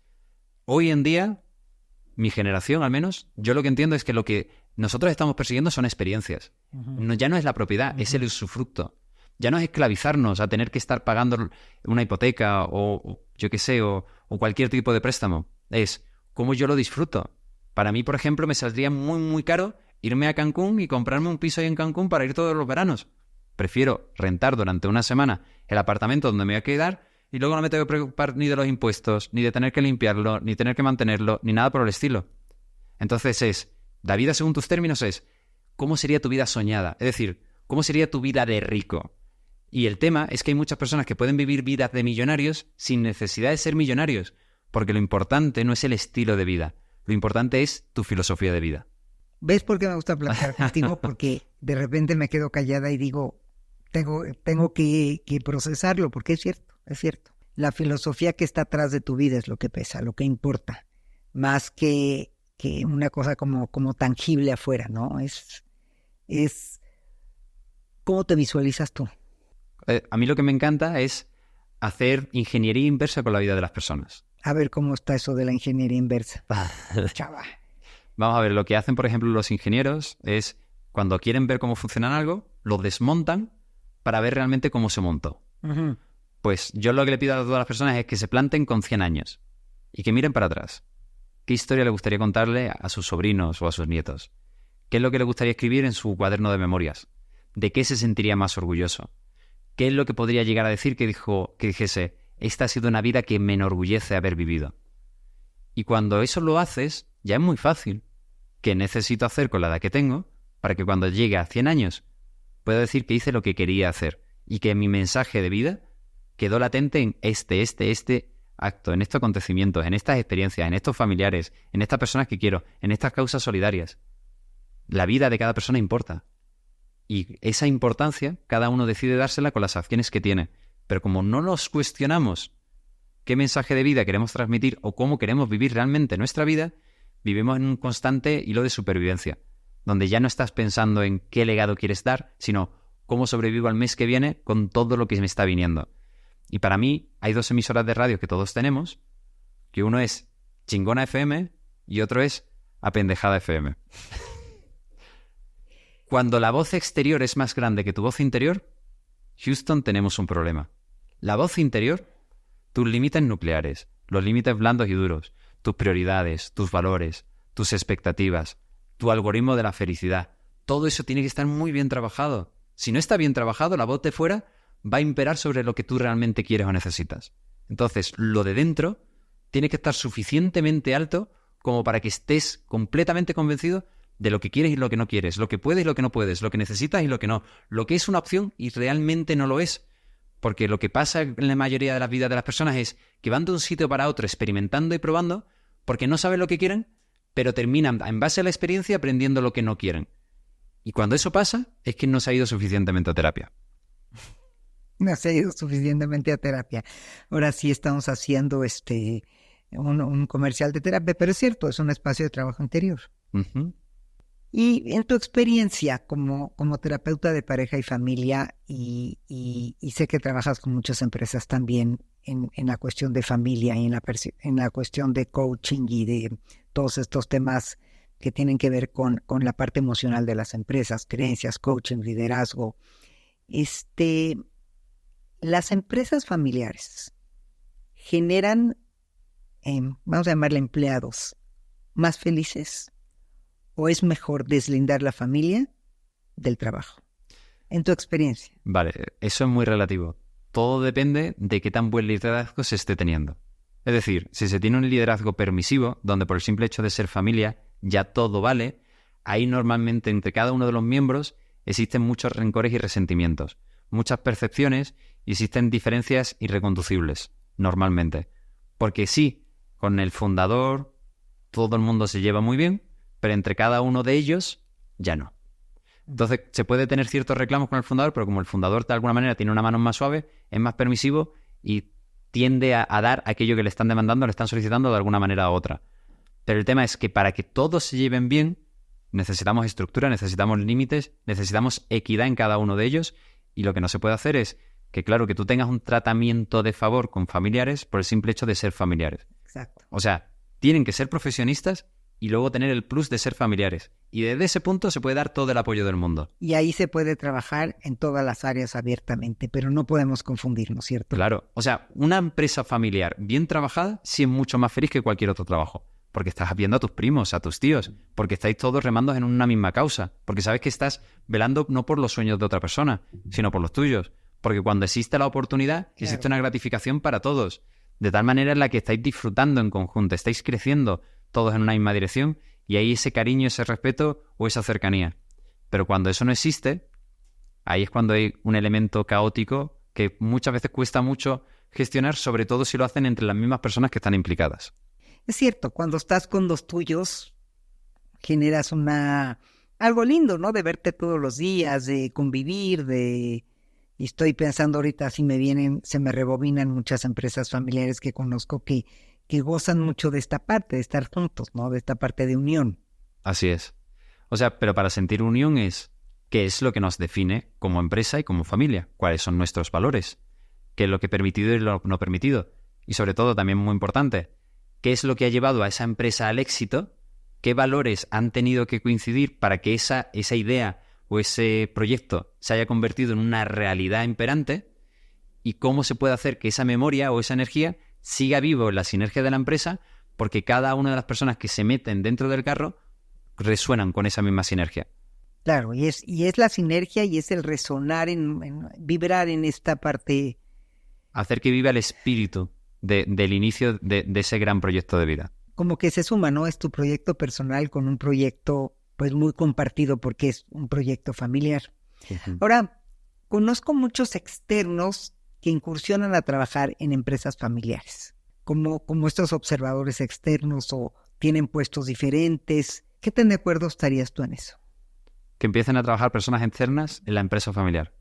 Hoy en día, mi generación al menos, yo lo que entiendo es que lo que nosotros estamos persiguiendo son experiencias. Ya no es la propiedad, es el usufructo. Ya no es esclavizarnos a tener que estar pagando una hipoteca o yo qué sé, o cualquier tipo de préstamo. Es cómo yo lo disfruto. Para mí, por ejemplo, me saldría muy, muy caro irme a Cancún y comprarme un piso ahí en Cancún para ir todos los veranos. Prefiero rentar durante una semana el apartamento donde me voy a quedar y luego no me tengo que preocupar ni de los impuestos, ni de tener que limpiarlo, ni tener que mantenerlo, ni nada por el estilo. Entonces la vida según tus términos es cómo sería tu vida soñada. Es decir, cómo sería tu vida de rico. Y el tema es que hay muchas personas que pueden vivir vidas de millonarios sin necesidad de ser millonarios, porque lo importante no es el estilo de vida, lo importante es tu filosofía de vida. ¿Ves por qué me gusta platicar contigo? Porque de repente me quedo callada y digo, tengo que procesarlo, porque es cierto. La filosofía que está atrás de tu vida es lo que pesa, lo que importa, más que una cosa como tangible afuera, ¿no? Es cómo te visualizas tú. A mí lo que me encanta es hacer ingeniería inversa con la vida de las personas. A ver cómo está eso de la ingeniería inversa. Chava. Vamos a ver, lo que hacen, por ejemplo, los ingenieros es, cuando quieren ver cómo funciona algo, lo desmontan para ver realmente cómo se montó. Pues yo lo que le pido a todas las personas es que se planten con 100 años y que miren para atrás ¿Qué historia le gustaría contarle a sus sobrinos o a sus nietos? ¿Qué es lo que le gustaría escribir en su cuaderno de memorias? ¿De qué se sentiría más orgulloso? ¿Qué es lo que podría llegar a decir que dijese, esta ha sido una vida que me enorgullece haber vivido? Y cuando eso lo haces, ya es muy fácil. ¿Qué necesito hacer con la edad que tengo para que cuando llegue a 100 años pueda decir que hice lo que quería hacer y que mi mensaje de vida quedó latente en este acto, en estos acontecimientos, en estas experiencias, en estos familiares, en estas personas que quiero, en estas causas solidarias? La vida de cada persona importa. Y esa importancia cada uno decide dársela con las acciones que tiene. Pero como no nos cuestionamos qué mensaje de vida queremos transmitir o cómo queremos vivir realmente nuestra vida, vivimos en un constante hilo de supervivencia, donde ya no estás pensando en qué legado quieres dar, sino cómo sobrevivo al mes que viene con todo lo que me está viniendo. Y para mí hay 2 emisoras de radio que todos tenemos, que uno es Chingona FM y otro es Apendejada FM. Cuando la voz exterior es más grande que tu voz interior, Houston, tenemos un problema. La voz interior, tus límites nucleares, los límites blandos y duros, tus prioridades, tus valores, tus expectativas, tu algoritmo de la felicidad, todo eso tiene que estar muy bien trabajado. Si no está bien trabajado, la voz de fuera va a imperar sobre lo que tú realmente quieres o necesitas. Entonces, lo de dentro tiene que estar suficientemente alto como para que estés completamente convencido de lo que quieres y lo que no quieres, lo que puedes y lo que no puedes, lo que necesitas y lo que no, lo que es una opción y realmente no lo es. Porque lo que pasa en la mayoría de las vidas de las personas es que van de un sitio para otro experimentando y probando porque no saben lo que quieren, pero terminan en base a la experiencia aprendiendo lo que no quieren. Y cuando eso pasa es que no se ha ido suficientemente a terapia. No se ha ido suficientemente a terapia. Ahora sí estamos haciendo un comercial de terapia, pero es cierto, es un espacio de trabajo interior. Uh-huh. Y en tu experiencia como terapeuta de pareja y familia, y sé que trabajas con muchas empresas también en la cuestión de familia y en la cuestión de coaching y de todos estos temas que tienen que ver con la parte emocional de las empresas, creencias, coaching, liderazgo. Las empresas familiares generan, vamos a llamarle empleados, más felices, ¿o es mejor deslindar la familia del trabajo? En tu experiencia. Vale, eso es muy relativo. Todo depende de qué tan buen liderazgo se esté teniendo. Es decir, si se tiene un liderazgo permisivo, donde por el simple hecho de ser familia ya todo vale, ahí normalmente entre cada uno de los miembros existen muchos rencores y resentimientos, muchas percepciones y existen diferencias irreconducibles, normalmente. Porque sí, con el fundador todo el mundo se lleva muy bien, pero entre cada uno de ellos ya no. Entonces se puede tener ciertos reclamos con el fundador, pero como el fundador de alguna manera tiene una mano más suave, es más permisivo y tiende a dar aquello que le están demandando, le están solicitando de alguna manera u otra. Pero el tema es que para que todos se lleven bien, necesitamos estructura, necesitamos límites, necesitamos equidad en cada uno de ellos, y lo que no se puede hacer es que, claro, que tú tengas un tratamiento de favor con familiares por el simple hecho de ser familiares. Exacto. O sea, tienen que ser profesionistas y luego tener el plus de ser familiares. Y desde ese punto se puede dar todo el apoyo del mundo. Y ahí se puede trabajar en todas las áreas abiertamente, pero no podemos confundirnos, ¿cierto? Claro. O sea, una empresa familiar bien trabajada sí es mucho más feliz que cualquier otro trabajo. Porque estás viendo a tus primos, a tus tíos, porque estáis todos remando en una misma causa, porque sabes que estás velando no por los sueños de otra persona, sino por los tuyos. Porque cuando existe la oportunidad, existe una gratificación para todos. De tal manera en la que estáis disfrutando en conjunto, estáis creciendo todos en una misma dirección, y hay ese cariño, ese respeto o esa cercanía. Pero cuando eso no existe, ahí es cuando hay un elemento caótico que muchas veces cuesta mucho gestionar, sobre todo si lo hacen entre las mismas personas que están implicadas. Es cierto, cuando estás con los tuyos, generas algo lindo, ¿no? De verte todos los días, de convivir, y estoy pensando ahorita, se me rebobinan muchas empresas familiares que conozco que gozan mucho de esta parte, de estar juntos, ¿no? De esta parte de unión. Así es. O sea, pero para sentir unión ¿qué es lo que nos define como empresa y como familia? ¿Cuáles son nuestros valores? ¿Qué es lo que permitido y lo no permitido? Y sobre todo, también muy importante, ¿qué es lo que ha llevado a esa empresa al éxito? ¿Qué valores han tenido que coincidir para que esa idea o ese proyecto se haya convertido en una realidad imperante? ¿Y cómo se puede hacer que esa memoria o esa energía siga vivo en la sinergia de la empresa porque cada una de las personas que se meten dentro del carro resuenan con esa misma sinergia. Claro, y es la sinergia y es el resonar, vibrar en esta parte. Hacer que viva el espíritu del inicio de ese gran proyecto de vida. Como que se suma, ¿no? Es tu proyecto personal con un proyecto pues muy compartido porque es un proyecto familiar. Uh-huh. Ahora, conozco muchos externos que incursionan a trabajar en empresas familiares, como estos observadores externos o tienen puestos diferentes. ¿Qué tan de acuerdo estarías tú en eso? Que empiecen a trabajar personas externas en la empresa familiar.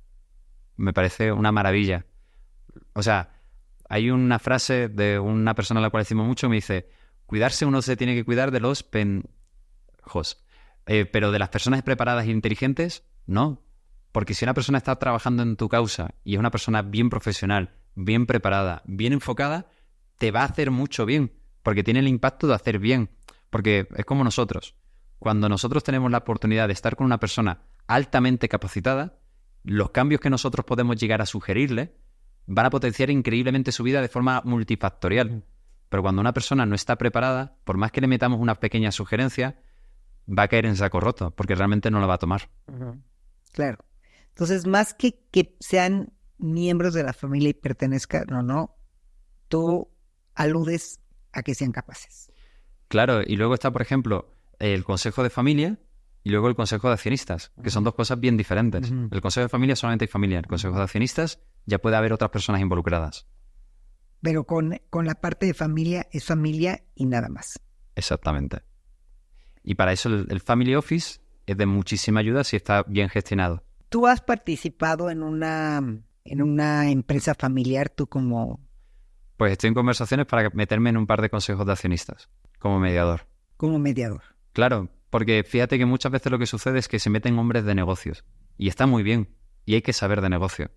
Me parece una maravilla. O sea, hay una frase de una persona a la cual decimos mucho, me dice, cuidarse uno se tiene que cuidar de los pendejos. Pero de las personas preparadas e inteligentes, no. Porque si una persona está trabajando en tu causa y es una persona bien profesional, bien preparada, bien enfocada, te va a hacer mucho bien. Porque tiene el impacto de hacer bien. Porque es como nosotros. Cuando nosotros tenemos la oportunidad de estar con una persona altamente capacitada, los cambios que nosotros podemos llegar a sugerirle van a potenciar increíblemente su vida de forma multifactorial. Pero cuando una persona no está preparada, por más que le metamos una pequeña sugerencia, va a caer en saco roto, porque realmente no la va a tomar. Uh-huh. Claro. Entonces, más que sean miembros de la familia y pertenezcan o no, tú aludes a que sean capaces. Claro, y luego está, por ejemplo, el consejo de familia y luego el consejo de accionistas, que son dos cosas bien diferentes. Uh-huh. El consejo de familia solamente hay familia, el consejo de accionistas ya puede haber otras personas involucradas. Pero con la parte de familia es familia y nada más. Exactamente. Y para eso el Family Office es de muchísima ayuda si está bien gestionado. ¿Tú has participado en una empresa familiar, tú como...? Pues estoy en conversaciones para meterme en un par de consejos de accionistas, como mediador. Como mediador. Claro, porque fíjate que muchas veces lo que sucede es que se meten hombres de negocios. Y está muy bien, y hay que saber de negocio.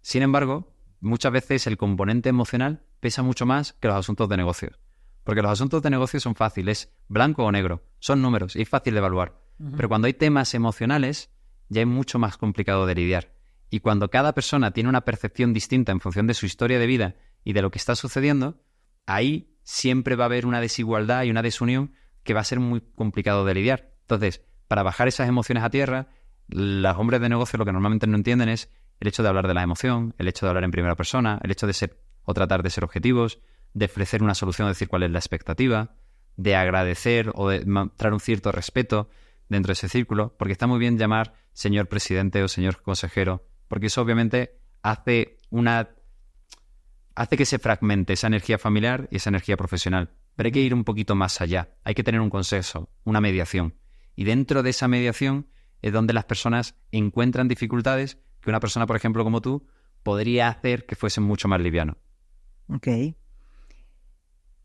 Sin embargo, muchas veces el componente emocional pesa mucho más que los asuntos de negocios. Porque los asuntos de negocios son fáciles, blanco o negro, son números y es fácil de evaluar. Uh-huh. Pero cuando hay temas emocionales, ya es mucho más complicado de lidiar. Y cuando cada persona tiene una percepción distinta en función de su historia de vida y de lo que está sucediendo, ahí siempre va a haber una desigualdad y una desunión que va a ser muy complicado de lidiar. Entonces, para bajar esas emociones a tierra, los hombres de negocio lo que normalmente no entienden es el hecho de hablar de la emoción, el hecho de hablar en primera persona, el hecho de ser o tratar de ser objetivos, de ofrecer una solución, decir cuál es la expectativa, de agradecer o de mostrar un cierto respeto dentro de ese círculo, porque está muy bien llamar señor presidente o señor consejero, porque eso obviamente hace que se fragmente esa energía familiar y esa energía profesional. Pero hay que ir un poquito más allá, hay que tener un consenso, una mediación. Y dentro de esa mediación es donde las personas encuentran dificultades que una persona, por ejemplo, como tú, podría hacer que fuesen mucho más livianos. Ok.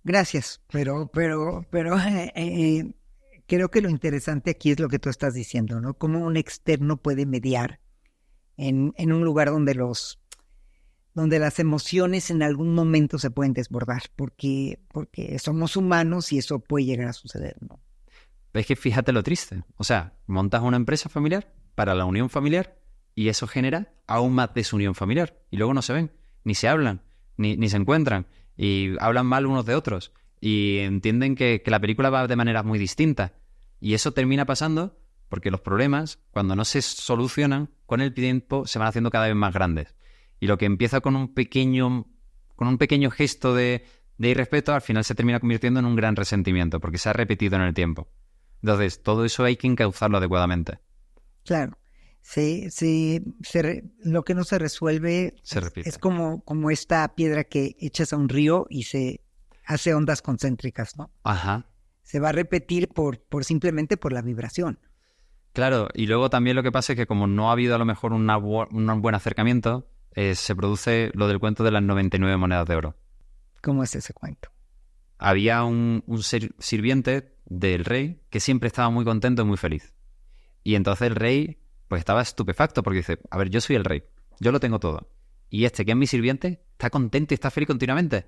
Gracias, pero creo que lo interesante aquí es lo que tú estás diciendo, ¿no? Cómo un externo puede mediar en un lugar donde las emociones en algún momento se pueden desbordar, porque somos humanos y eso puede llegar a suceder, ¿no? Es que fíjate lo triste. O sea, montas una empresa familiar para la unión familiar y eso genera aún más desunión familiar. Y luego no se ven, ni se hablan, ni se encuentran. Y hablan mal unos de otros. Y entienden que la película va de manera muy distinta. Y eso termina pasando porque los problemas, cuando no se solucionan, con el tiempo se van haciendo cada vez más grandes. Y lo que empieza con un pequeño gesto de irrespeto, al final se termina convirtiendo en un gran resentimiento, porque se ha repetido en el tiempo. Entonces, todo eso hay que encauzarlo adecuadamente. Claro. Lo que no se resuelve se repite. Es como esta piedra que echas a un río y se hace ondas concéntricas, ¿no? Ajá. Se va a repetir simplemente por la vibración. Claro, y luego también lo que pasa es que como no ha habido a lo mejor un buen acercamiento, se produce lo del cuento de las 99 monedas de oro. ¿Cómo es ese cuento? Había un sirviente del rey que siempre estaba muy contento y muy feliz. Y entonces el rey pues estaba estupefacto porque dice, a ver, yo soy el rey, yo lo tengo todo. Y este, que es mi sirviente, está contento y está feliz continuamente.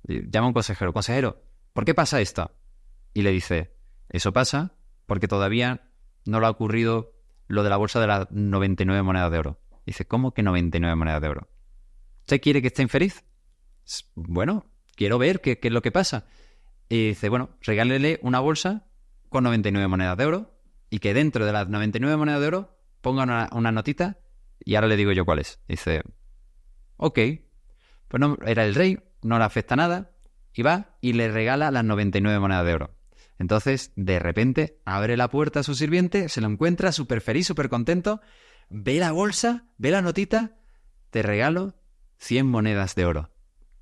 Y llama a un consejero, ¿por qué pasa esto? Y le dice, eso pasa porque todavía no le ha ocurrido lo de la bolsa de las 99 monedas de oro. Dice, ¿cómo que 99 monedas de oro? ¿Usted quiere que esté infeliz? Bueno, quiero ver qué es lo que pasa. Y dice, bueno, regálele una bolsa con 99 monedas de oro y que dentro de las 99 monedas de oro ponga una notita y ahora le digo yo cuál es. Dice, ok, pues no, era el rey, no le afecta nada y va y le regala las 99 monedas de oro. Entonces, de repente, abre la puerta a su sirviente, se lo encuentra súper feliz, súper contento, ve la bolsa, ve la notita, te regalo 100 monedas de oro,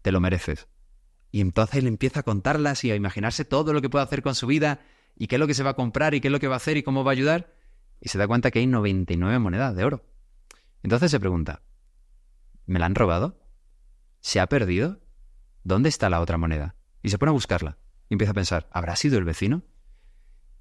te lo mereces. Y entonces le empieza a contarlas y a imaginarse todo lo que puede hacer con su vida y qué es lo que se va a comprar y qué es lo que va a hacer y cómo va a ayudar. Y se da cuenta que hay 99 monedas de oro. Entonces se pregunta, ¿me la han robado? ¿Se ha perdido? ¿Dónde está la otra moneda? Y se pone a buscarla. Y empieza a pensar, ¿habrá sido el vecino?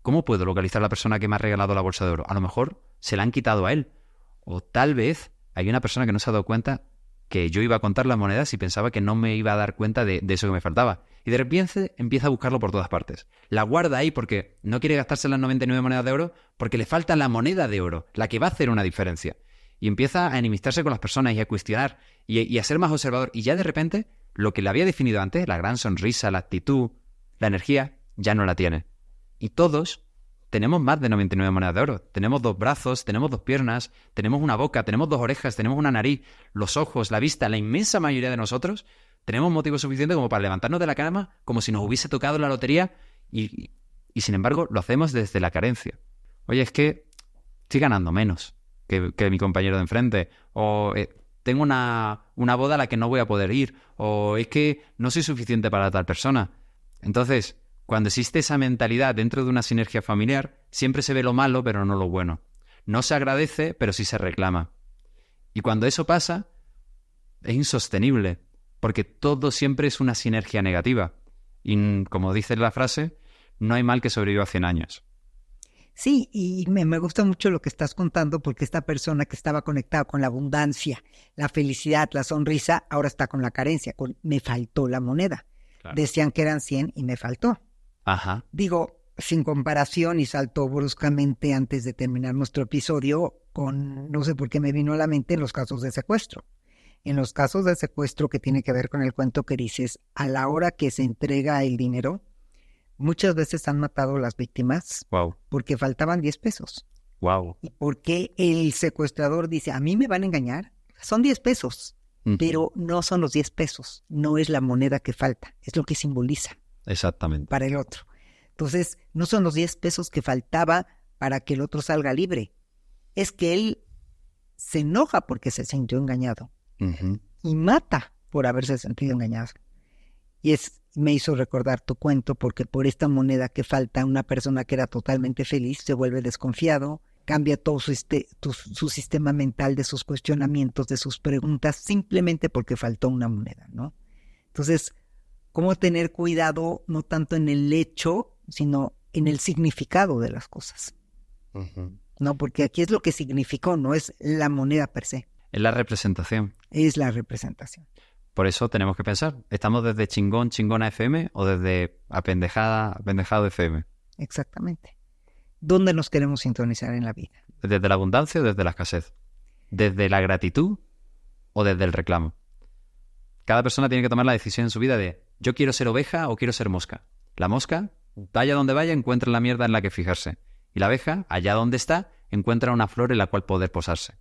¿Cómo puedo localizar a la persona que me ha regalado la bolsa de oro? A lo mejor se la han quitado a él. O tal vez hay una persona que no se ha dado cuenta que yo iba a contar las monedas y pensaba que no me iba a dar cuenta de eso que me faltaba. Y de repente empieza a buscarlo por todas partes. La guarda ahí porque no quiere gastarse las 99 monedas de oro porque le falta la moneda de oro, la que va a hacer una diferencia. Y empieza a enemistarse con las personas y a cuestionar y a ser más observador. Y ya de repente, lo que le había definido antes, la gran sonrisa, la actitud, la energía, ya no la tiene. Y todos tenemos más de 99 monedas de oro. Tenemos 2 brazos, tenemos 2 piernas, tenemos una boca, tenemos 2 orejas, tenemos una nariz, los ojos, la vista. La inmensa mayoría de nosotros tenemos motivo suficiente como para levantarnos de la cama como si nos hubiese tocado la lotería y sin embargo lo hacemos desde la carencia. Oye, es que estoy ganando menos que mi compañero de enfrente, o tengo una boda a la que no voy a poder ir, o es que no soy suficiente para tal persona. Entonces, cuando existe esa mentalidad dentro de una sinergia familiar, siempre se ve lo malo, pero no lo bueno. No se agradece, pero sí se reclama. Y cuando eso pasa, es insostenible, porque todo siempre es una sinergia negativa. Y como dice la frase, no hay mal que sobreviva 100 años. Sí, y me gusta mucho lo que estás contando porque esta persona que estaba conectada con la abundancia, la felicidad, la sonrisa, ahora está con la carencia, con me faltó la moneda. Claro. Decían que eran 100 y me faltó. Ajá. Digo, sin comparación, y saltó bruscamente antes de terminar nuestro episodio con, no sé por qué me vino a la mente, los casos de secuestro. En los casos de secuestro que tiene que ver con el cuento que dices, a la hora que se entrega el dinero, muchas veces han matado a las víctimas porque faltaban 10 pesos. Wow. Y porque el secuestrador dice, a mí me van a engañar, son 10 pesos, pero no son los 10 pesos, no es la moneda que falta, es lo que simboliza. Exactamente. Para el otro. Entonces, no son los 10 pesos que faltaba para que el otro salga libre, es que él se enoja porque se sintió engañado y mata por haberse sentido engañado. Y me hizo recordar tu cuento porque por esta moneda que falta, una persona que era totalmente feliz se vuelve desconfiado, cambia todo su sistema mental de sus cuestionamientos, de sus preguntas, simplemente porque faltó una moneda, ¿no? Entonces, ¿cómo tener cuidado no tanto en el hecho, sino en el significado de las cosas? No, porque aquí es lo que significó, no es la moneda per se. Es la representación. Es la representación. Por eso tenemos que pensar, ¿estamos desde chingona FM o desde apendejado FM? Exactamente. ¿Dónde nos queremos sintonizar en la vida? ¿Desde la abundancia o desde la escasez? ¿Desde la gratitud o desde el reclamo? Cada persona tiene que tomar la decisión en su vida de ¿yo quiero ser oveja o quiero ser mosca? La mosca, vaya donde vaya, encuentra la mierda en la que fijarse. Y la abeja, allá donde está, encuentra una flor en la cual poder posarse.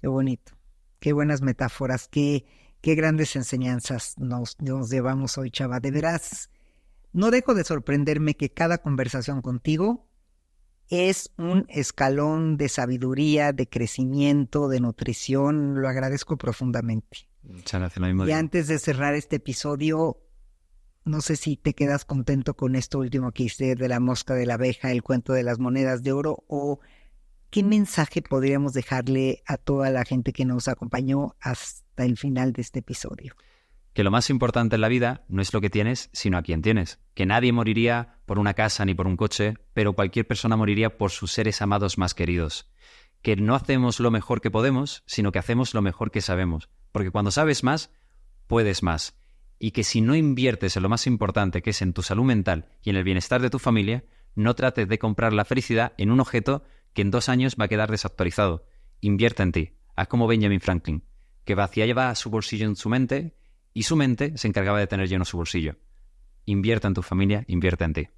Qué bonito. Qué buenas metáforas, qué grandes enseñanzas nos llevamos hoy, Chava. De veras, no dejo de sorprenderme que cada conversación contigo es un escalón de sabiduría, de crecimiento, de nutrición. Lo agradezco profundamente. Muchas gracias, lo mismo. Y antes de cerrar este episodio, no sé si te quedas contento con esto último que hice de la mosca, de la abeja, el cuento de las monedas de oro, o ¿qué mensaje podríamos dejarle a toda la gente que nos acompañó hasta el final de este episodio? Que lo más importante en la vida no es lo que tienes, sino a quién tienes. Que nadie moriría por una casa ni por un coche, pero cualquier persona moriría por sus seres amados más queridos. Que no hacemos lo mejor que podemos, sino que hacemos lo mejor que sabemos. Porque cuando sabes más, puedes más. Y que si no inviertes en lo más importante, que es en tu salud mental y en el bienestar de tu familia, no trates de comprar la felicidad en un objeto que en 2 años va a quedar desactualizado. Invierte en ti. Haz como Benjamin Franklin, que vaciaba su bolsillo en su mente y su mente se encargaba de tener lleno su bolsillo. invierte en tu familia, invierte en ti.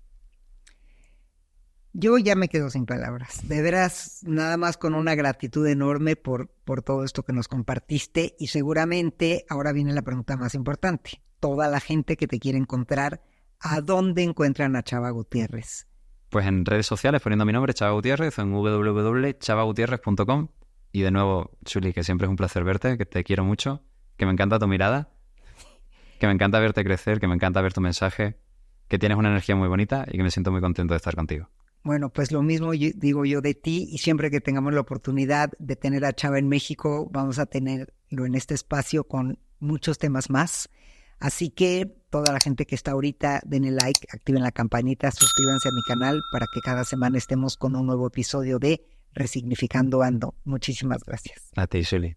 Yo ya me quedo sin palabras. De veras, nada más con una gratitud enorme por todo esto que nos compartiste. Y seguramente ahora viene la pregunta más importante. Toda la gente que te quiere encontrar, ¿a dónde encuentran a Chava Gutiérrez? Pues en redes sociales poniendo mi nombre, Chava Gutiérrez, en www.chavagutierrez.com. Y de nuevo, Chuli, que siempre es un placer verte, que te quiero mucho, que me encanta tu mirada, que me encanta verte crecer, que me encanta ver tu mensaje, que tienes una energía muy bonita y que me siento muy contento de estar contigo. Bueno, pues lo mismo digo yo de ti, y siempre que tengamos la oportunidad de tener a Chava en México, vamos a tenerlo en este espacio con muchos temas más. Así que toda la gente que está ahorita, denle like, activen la campanita, suscríbanse a mi canal para que cada semana estemos con un nuevo episodio de Resignificando Ando. Muchísimas gracias. A ti, Shirley.